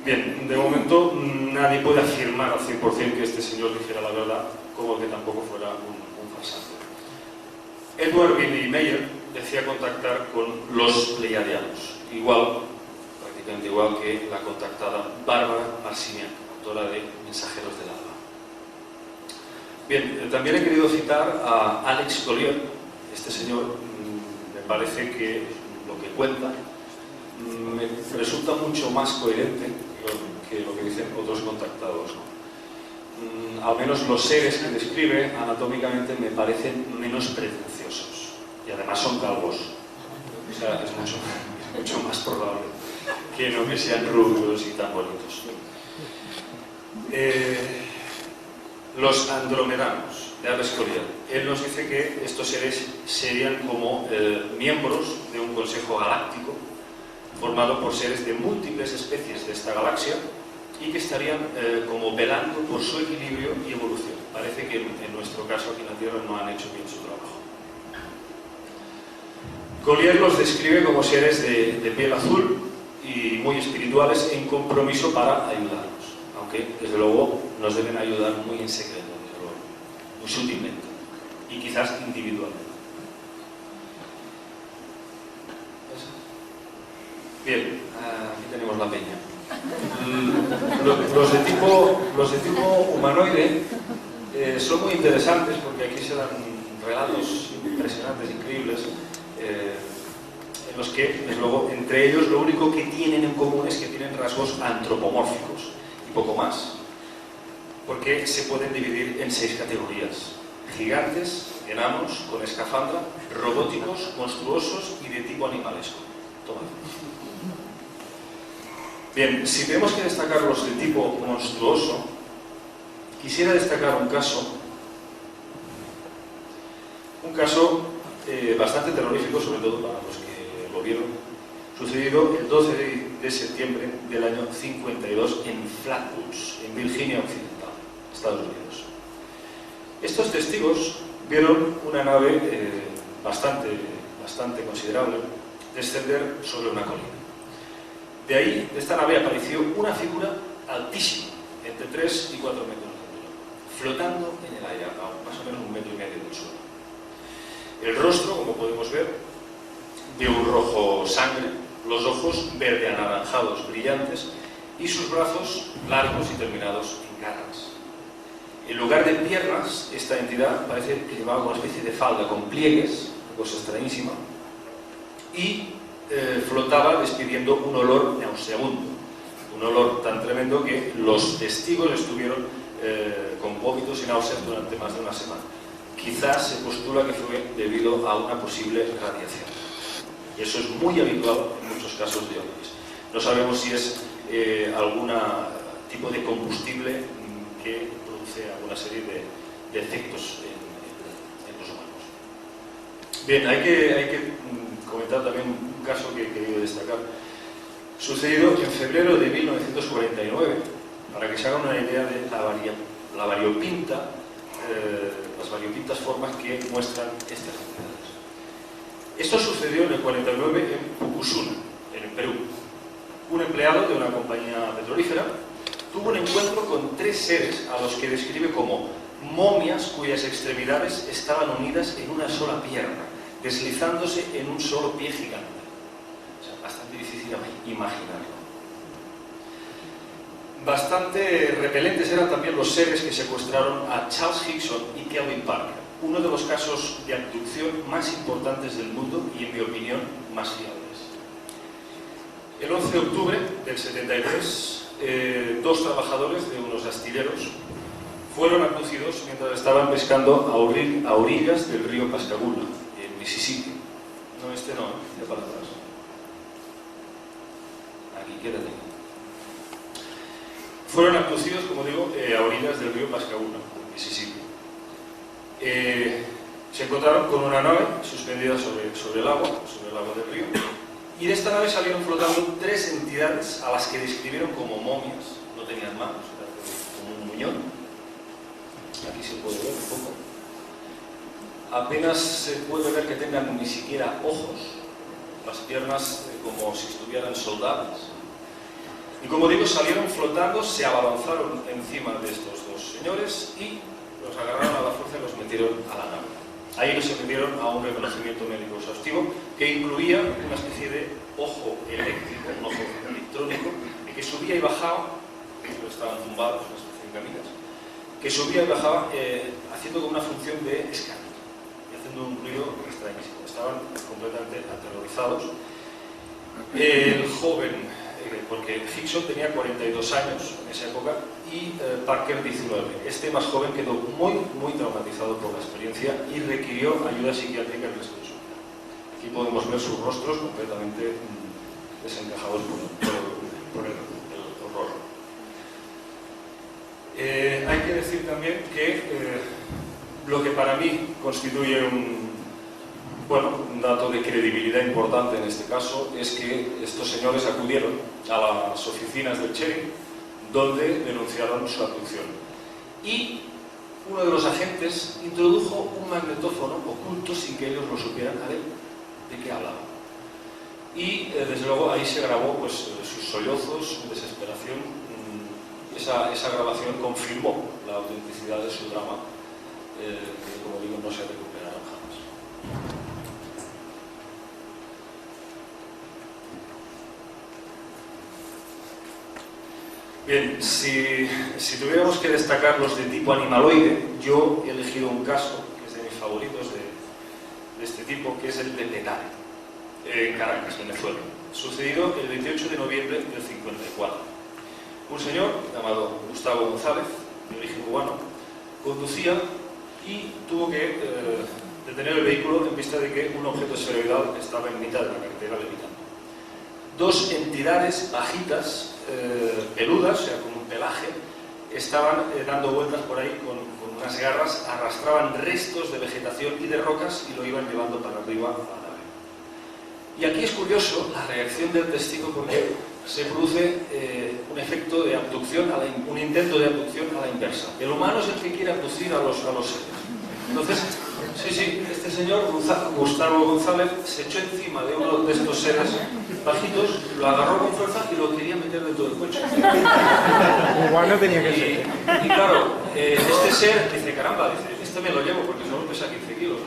Bien, de momento nadie puede afirmar al 100% que este señor dijera la verdad, como que tampoco fuera un farsante. Edward Billy Meyer decía contactar con los pleiadianos, prácticamente igual que la contactada Bárbara Marciniak, autora de Mensajeros del Alba. Bien, también he querido citar a Alex Collier. Este señor me parece que lo que cuenta me resulta mucho más coherente que lo que dicen otros contactados, ¿no? Al menos los seres que describe anatómicamente me parecen menos pretenciosos y además son calvos. O sea, es mucho más probable que no que sean rubios y tan bonitos. Los andromedanos de Alex Collier. Él nos dice que estos seres serían como miembros de un consejo galáctico formado por seres de múltiples especies de esta galaxia y que estarían como velando por su equilibrio y evolución. Parece que en nuestro caso aquí en la Tierra no han hecho bien su trabajo. Collier los describe como seres de piel azul y muy espirituales en compromiso para ayudarnos, aunque desde luego nos deben ayudar muy en secreto, muy sutilmente y quizás individualmente. Bien, aquí tenemos la peña. Los de tipo humanoide son muy interesantes porque aquí se dan relatos impresionantes, increíbles, en los que, desde luego, entre ellos lo único que tienen en común es que tienen rasgos antropomórficos y poco más, porque se pueden dividir en 6 categorías: gigantes, enanos, con escafandra, robóticos, monstruosos y de tipo animalesco. Toma. Bien, si tenemos que destacar los de tipo monstruoso, quisiera destacar un caso bastante terrorífico, sobre todo para los que lo vieron, sucedido el 12 de septiembre del año 52 en Flatwoods, en Virginia Occidental, Estados Unidos. Estos testigos vieron una nave bastante considerable descender sobre una colina. De ahí, de esta nave, apareció una figura altísima, entre 3 y 4 metros de altura, flotando en el aire, a más o menos 1,5 metros del suelo. El rostro, como podemos ver, de un rojo sangre, los ojos verde anaranjados brillantes y sus brazos largos y terminados en garras. En lugar de piernas, esta entidad parece que llevaba una especie de falda con pliegues, una cosa extrañísima, y flotaba despidiendo un olor nauseabundo, un olor tan tremendo que los testigos estuvieron con vómitos y náuseas durante más de una semana. Quizás se postula que fue debido a una posible radiación. Y eso es muy habitual en muchos casos de ovnis. No sabemos si es algún tipo de combustible que produce alguna serie de efectos en los humanos. Bien, hay que comentar también un caso que he querido destacar. Sucedido en febrero de 1949, para que se hagan una idea de la variopinta, las variopintas formas que muestran estas entidades. Esto sucedió en el 49 en Pucusuna, en el Perú. Un empleado de una compañía petrolífera tuvo un encuentro con 3 seres a los que describe como momias cuyas extremidades estaban unidas en una sola pierna, deslizándose en un solo pie gigante. O sea, bastante difícil imaginar imaginarlo. Bastante repelentes eran también los seres que secuestraron a Charles Hickson y Kelvin Parker, uno de los casos de abducción más importantes del mundo y, en mi opinión, más fiables. El 11 de octubre del 73, dos trabajadores de unos astilleros fueron abducidos mientras estaban pescando a orillas del río Pascagoula, en Mississippi. No, este no, de para atrás. Aquí, quédate. Fueron abducidos, como digo, a orillas del río Pascagoula, en Mississippi. Se encontraron con una nave suspendida sobre el agua del río, y de esta nave salieron flotando tres entidades a las que describieron como momias. No tenían manos, era como un muñón. Aquí se puede ver un poco. Apenas se puede ver que tengan ni siquiera ojos, las piernas como si estuvieran soldadas. Y como digo, salieron flotando, se abalanzaron encima de estos dos señores y los agarraron a la fuerza y los metieron a la nave. Ahí los sometieron a un reconocimiento médico exhaustivo que incluía una especie de ojo eléctrico, un ojo electrónico, que subía y bajaba, estaban tumbados, una especie de caminas, que subía y bajaba haciendo como una función de escáner y haciendo un ruido extrañísimo. Estaban completamente aterrorizados. El joven, porque Hickson tenía 42 años en esa época y Parker 19. Este más joven quedó muy traumatizado por la experiencia y requirió ayuda psiquiátrica el resto de su vida. Aquí podemos ver sus rostros completamente desencajados por el horror. Hay que decir también que lo que para mí constituye un dato de credibilidad importante en este caso es que estos señores acudieron a las oficinas del sheriff donde denunciaron su abducción. Y uno de los agentes introdujo un magnetófono oculto sin que ellos lo supieran a ver de qué hablaba. Y desde luego ahí se grabó pues, sus sollozos, su desesperación. Esa grabación confirmó la autenticidad de su drama, que como digo no se recuperaron jamás. Bien, si tuviéramos que destacar los de tipo animaloide, yo he elegido un caso que es de mis favoritos de este tipo, que es el de Petare, en Caracas, Venezuela, sucedido el 28 de noviembre del 54. Un señor llamado Gustavo González, de origen cubano, conducía y tuvo que detener el vehículo en vista de que un objeto esferoidal estaba en mitad de la carretera levitando. Dos entidades bajitas, peludas, o sea, con un pelaje, estaban dando vueltas por ahí con unas garras, arrastraban restos de vegetación y de rocas y lo iban llevando para arriba a la nave. Y aquí es curioso la reacción del testigo porque se produce un efecto de abducción, un intento de abducción a la inversa. El humano es el que quiere abducir a los seres. Entonces, sí, este señor, Gustavo González, se echó encima de uno de estos seres bajitos, lo agarró con fuerza y lo quería meter dentro del coche. Igual no tenía que ser. Y claro, este ser dice, caramba, dice, este me lo llevo porque solo pesa 15 kilos.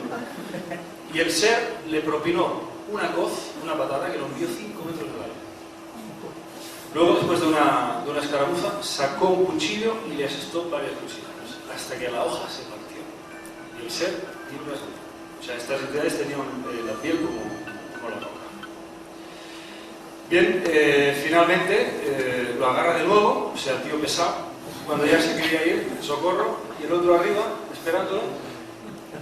Y el ser le propinó una coz, una patada que lo envió 5 metros de largo. Luego, después de una escaramuza, sacó un cuchillo y le asestó varias cuchilladas, hasta que la hoja se partió. Y el ser tiene unas... O sea, estas entidades tenían la piel como la roca. Bien, finalmente lo agarra de nuevo, o sea, el tío pesado, cuando ya se quería ir, socorro, y el otro arriba, esperándolo,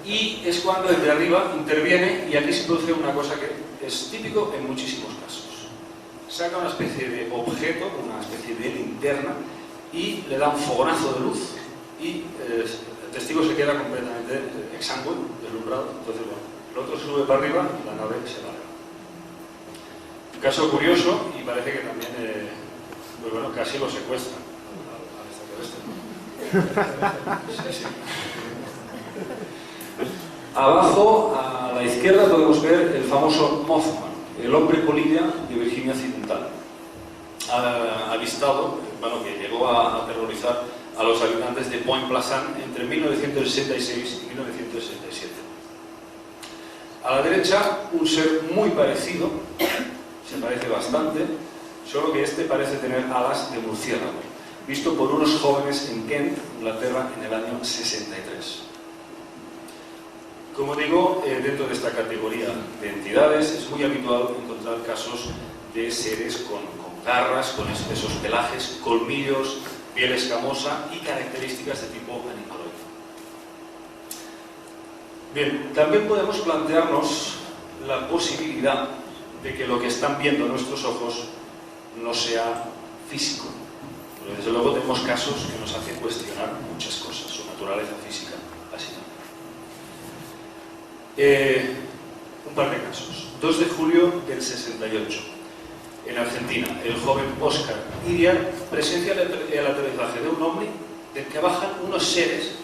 y es cuando el de arriba interviene, y aquí se produce una cosa que es típico en muchísimos casos. Saca una especie de objeto, una especie de linterna, y le da un fogonazo de luz, y el testigo se queda completamente exangüe, deslumbrado. Entonces, bueno, el otro sube para arriba y la nave se larga. Caso curioso, y parece que también, pues bueno, casi lo secuestran al extraterrestre. Sí. Abajo, a la izquierda, podemos ver el famoso Mothman, el hombre polilla de Virginia Occidental, avistado, bueno, que llegó a aterrorizar a los habitantes de Point Pleasant entre 1966 y 1967. A la derecha, un ser muy parecido, se parece bastante, solo que este parece tener alas de murciélago, visto por unos jóvenes en Kent, Inglaterra, en el año 63. Como digo, dentro de esta categoría de entidades es muy habitual encontrar casos de seres con garras, con espesos pelajes, colmillos, piel escamosa y características de tipo animaloide. Bien, también podemos plantearnos la posibilidad de que lo que están viendo nuestros ojos no sea físico. Pero desde luego tenemos casos que nos hacen cuestionar muchas cosas, su naturaleza física, básicamente. Un par de casos. 2 de julio del 68. En Argentina, el joven Oscar Iriar presencia el aterrizaje de un ovni del que bajan unos seres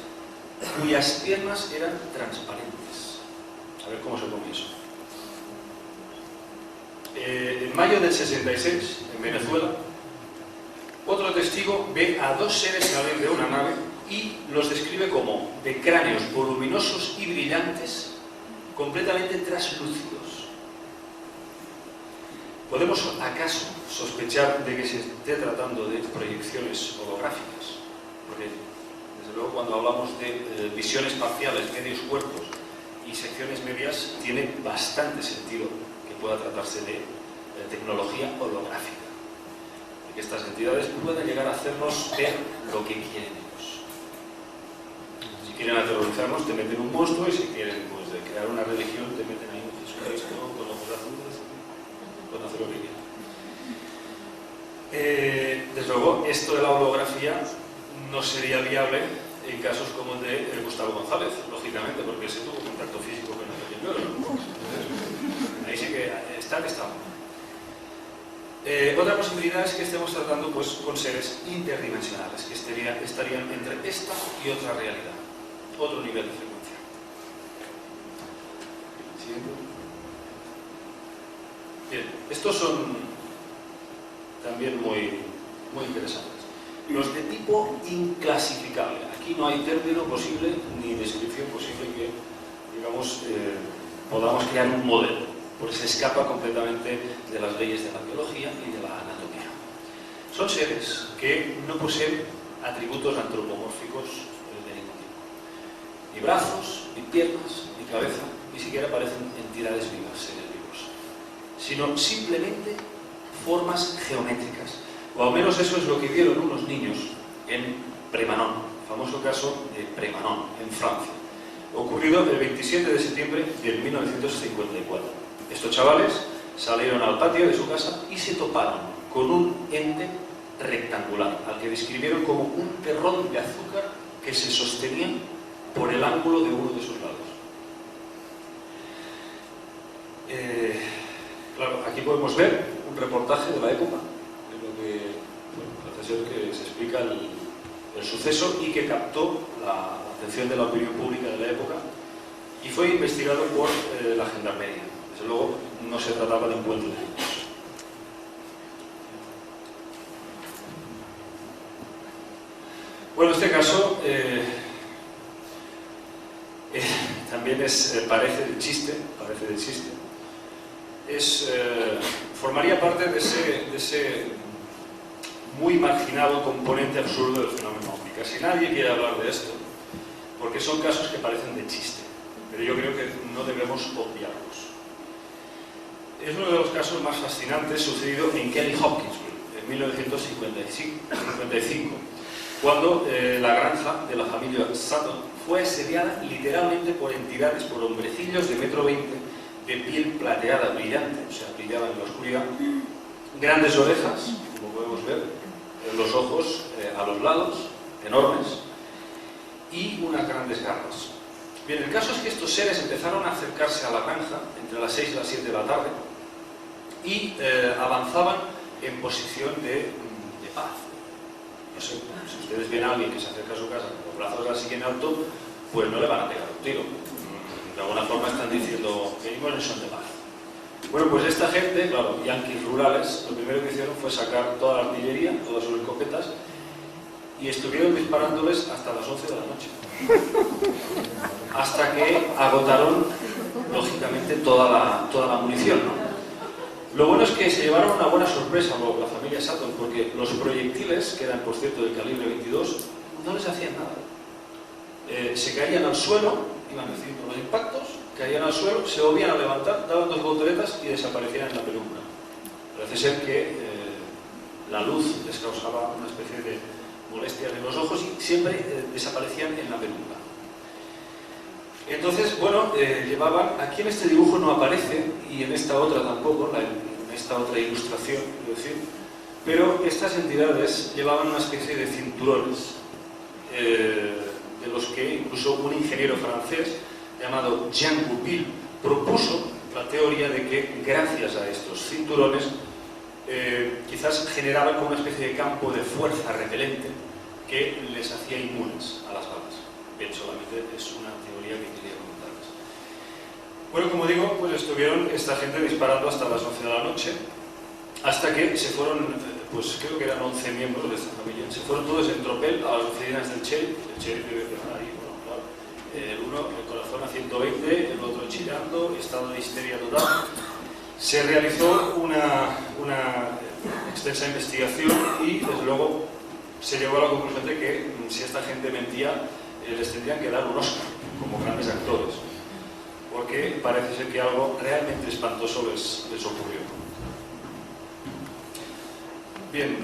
cuyas piernas eran transparentes. A ver cómo se come eso. En mayo del 66, en Venezuela, otro testigo ve a 2 seres salir de una nave y los describe como de cráneos voluminosos y brillantes, completamente translúcidos. ¿Podemos acaso sospechar de que se esté tratando de proyecciones holográficas? Porque, desde luego, cuando hablamos de visiones parciales, medios cuerpos y secciones medias, tiene bastante sentido que pueda tratarse de tecnología holográfica. De que estas entidades puedan llegar a hacernos ver lo que quieren ellos. Si quieren aterrorizarnos, te meten un monstruo, y si quieren pues, de crear una religión, te meten ahí un Jesucristo con ojos azules. Con hacer lo que quieran. Desde luego, esto de la holografía no sería viable en casos como el de Gustavo González, lógicamente, porque ese tuvo contacto físico con el pequeño. Ahí sí que está que estamos. Otra posibilidad es que estemos tratando pues, con seres interdimensionales, que estarían entre esta y otra realidad, otro nivel de frecuencia. Siguiente. Bien, estos son también muy interesantes. Los de tipo inclasificable. Aquí no hay término posible ni descripción posible que, digamos, podamos crear un modelo, porque se escapa completamente de las leyes de la biología y de la anatomía. Son seres que no poseen atributos antropomórficos de ningún tipo. Ni brazos, ni piernas, ni cabeza, ni siquiera parecen entidades vivas, seres vivos, sino simplemente formas geométricas. O al menos eso es lo que vieron unos niños en Prémanon, famoso caso de Prémanon, en Francia, ocurrido el 27 de septiembre de 1954. Estos chavales salieron al patio de su casa y se toparon con un ente rectangular, al que describieron como un terrón de azúcar que se sostenía por el ángulo de uno de sus lados. Claro, aquí podemos ver un reportaje de la época, en lo que parece ser que se explica el suceso y que captó la atención de la opinión pública de la época y fue investigado por la Gendarmería. Desde luego, no se trataba de un cuento de niños. Bueno, este caso también parece de chiste. Formaría parte de ese muy marginado componente absurdo del fenómeno ovni. Casi nadie quiere hablar de esto, porque son casos que parecen de chiste, pero yo creo que no debemos obviarlos. Es uno de los casos más fascinantes sucedido en Kelly Hopkinsville, en 1955, cuando la granja de la familia Sutton fue asediada literalmente por entidades, por hombrecillos de 1,20 m, de piel plateada brillante, o sea, brillaba en la oscuridad, grandes orejas, como podemos ver, los ojos a los lados, enormes, y unas grandes garras. Bien, el caso es que estos seres empezaron a acercarse a la granja entre las 6 y las 7 de la tarde y avanzaban en posición de paz. No sé, si ustedes ven a alguien que se acerca a su casa con los brazos así en alto, pues no le van a pegar un tiro. De alguna forma están diciendo, venimos en son de paz. Bueno, pues esta gente, claro, yanquis rurales, lo primero que hicieron fue sacar toda la artillería, todas sus escopetas, y estuvieron disparándoles hasta las 11 de la noche. Hasta que agotaron, lógicamente, toda la munición, ¿no? Lo bueno es que se llevaron una buena sorpresa la familia Sutton, porque los proyectiles, que eran por cierto del calibre 22, no les hacían nada. Se caían al suelo, iban recibiendo los impactos, caían al suelo, se volvían a levantar, daban dos volteretas y desaparecían en la penumbra. Parece ser que la luz les causaba una especie de molestias en los ojos y siempre desaparecían en la penumbra. Entonces, bueno, llevaban, aquí en este dibujo no aparece, y en esta otra tampoco, en esta otra ilustración, quiero decir, pero estas entidades llevaban una especie de cinturones, de los que incluso un ingeniero francés llamado Jean Goupil propuso la teoría de que gracias a estos cinturones quizás generaban como una especie de campo de fuerza repelente que les hacía inmunes a las balas. Bien, solamente es una teoría que quería comentarles. Bueno, como digo, pues estuvieron esta gente disparando hasta las 11 de la noche, hasta que se fueron, pues creo que eran 11 miembros de esta familia, se fueron todos en tropel a las oficinas del sheriff. El sheriff debe quedar ahí, bueno, claro. Uno, el corazón a 120, el otro chillando, estado de histeria total. Se realizó una extensa investigación y, desde luego, se llegó a la conclusión de que si esta gente mentía, les tendrían que dar un Oscar como grandes actores, porque parece ser que algo realmente espantoso les ocurrió. Bien,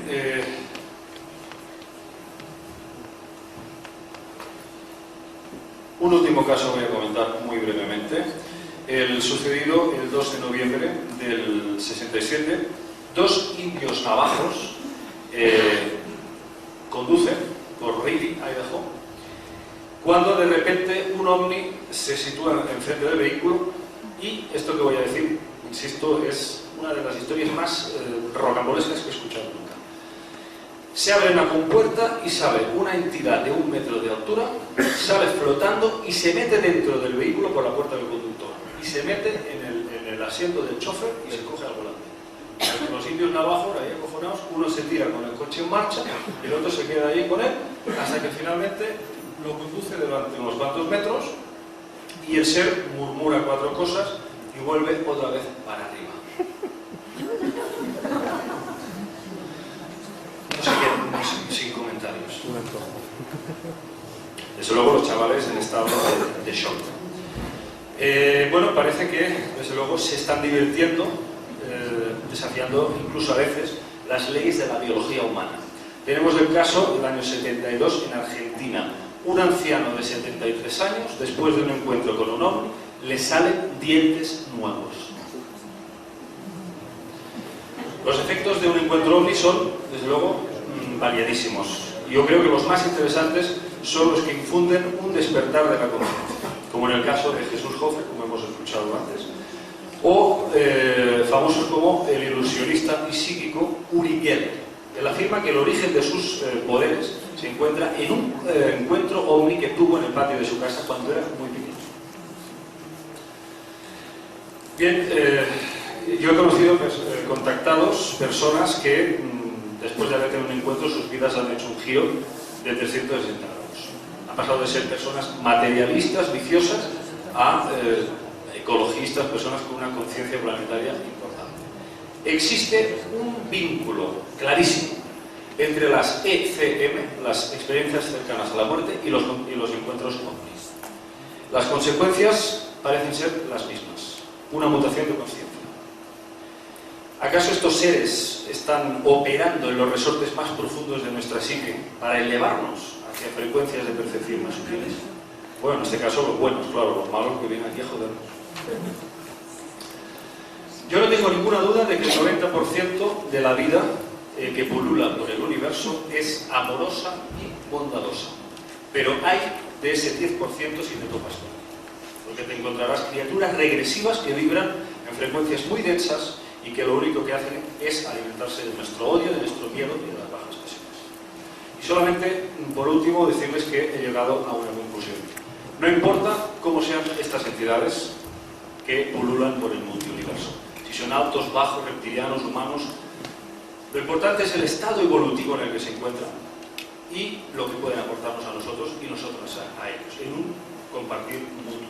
un último caso voy a comentar muy brevemente. El sucedido el 2 de noviembre del 67, dos indios navajos conducen por Reedy, Idaho, cuando de repente un ovni se sitúa enfrente del vehículo y esto que voy a decir, insisto, es una de las historias más rocambolescas que he escuchado nunca. Se abre una compuerta y sale una entidad de 1 metro de altura, sale flotando y se mete dentro del vehículo por la puerta del conductor y se mete en el asiento del chofer y se coge al volante. Los indios navajos, ahí acojonados, uno se tira con el coche en marcha y el otro se queda ahí con él hasta que finalmente lo conduce durante unos cuantos metros y el ser murmura 4 cosas y vuelve otra vez para arriba. No sé, sin comentarios. Desde luego los chavales en estado de shock. Bueno, parece que desde luego se están divirtiendo, desafiando incluso a veces las leyes de la biología humana. Tenemos el caso del año 72 en Argentina. Un anciano de 73 años, después de un encuentro con un ovni, le salen dientes nuevos. Los efectos de un encuentro ovni son, desde luego, variadísimos. Yo creo que los más interesantes son los que infunden un despertar de la conciencia, como en el caso de Jesús Joffre, como hemos escuchado antes, o famosos como el ilusionista y psíquico Uri Geller. Él afirma que el origen de sus poderes se encuentra en un encuentro ovni que tuvo en el patio de su casa cuando era muy pequeño. Bien, yo he conocido contactados personas que después de haber tenido un encuentro sus vidas han hecho un giro de 360 grados. Han pasado de ser personas materialistas, viciosas, a ecologistas, personas con una conciencia planetaria importante. Existe un vínculo clarísimo entre las ECM, las experiencias cercanas a la muerte, y los encuentros ovnis. Las consecuencias parecen ser las mismas, una mutación de conciencia. ¿Acaso estos seres están operando en los resortes más profundos de nuestra psique para elevarnos hacia frecuencias de percepción más sutiles? Bueno, en este caso los buenos, claro, los malos que vienen aquí a jodernos. Yo no tengo ninguna duda de que el 90% de la vida que pulula por el universo es amorosa y bondadosa. Pero hay de ese 10% si te topas con él. Porque te encontrarás criaturas regresivas que vibran en frecuencias muy densas y que lo único que hacen es alimentarse de nuestro odio, de nuestro miedo y de las bajas pasiones. Y solamente, por último, decirles que he llegado a una conclusión. No importa cómo sean estas entidades que pululan por el multiuniverso. Si son altos, bajos, reptilianos, humanos, lo importante es el estado evolutivo en el que se encuentran y lo que pueden aportarnos a nosotros y nosotros a ellos, en un compartir mutuo.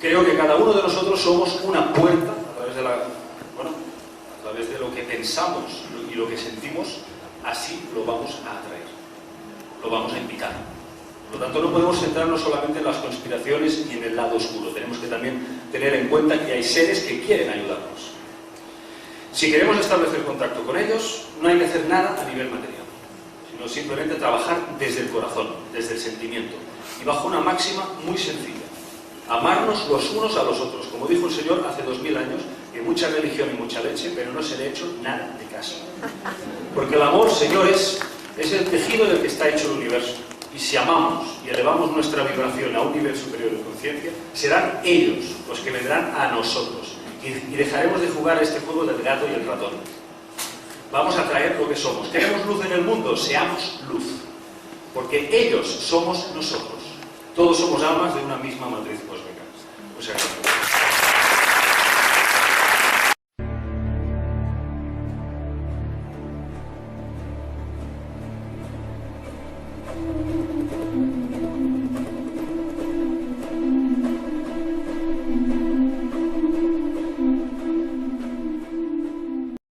Creo que cada uno de nosotros somos una puerta a través de la... Bueno, través de lo que pensamos y lo que sentimos, así lo vamos a atraer, lo vamos a invitar. Por lo tanto, no podemos centrarnos solamente en las conspiraciones y en el lado oscuro. Tenemos que también tener en cuenta que hay seres que quieren ayudarnos. Si queremos establecer contacto con ellos, no hay que hacer nada a nivel material, sino simplemente trabajar desde el corazón, desde el sentimiento, y bajo una máxima muy sencilla: amarnos los unos a los otros. Como dijo el Señor hace 2000 años, que mucha religión y mucha leche, pero no se le ha hecho nada de caso. Porque el amor, señores, es el tejido del que está hecho el universo. Y si amamos y elevamos nuestra vibración a un nivel superior de conciencia, serán ellos los que vendrán a nosotros. Y dejaremos de jugar a este juego del gato y el ratón. Vamos a traer lo que somos. ¿Queremos luz en el mundo? Seamos luz. Porque ellos somos nosotros. Todos somos almas de una misma matriz cósmica. Muchas gracias.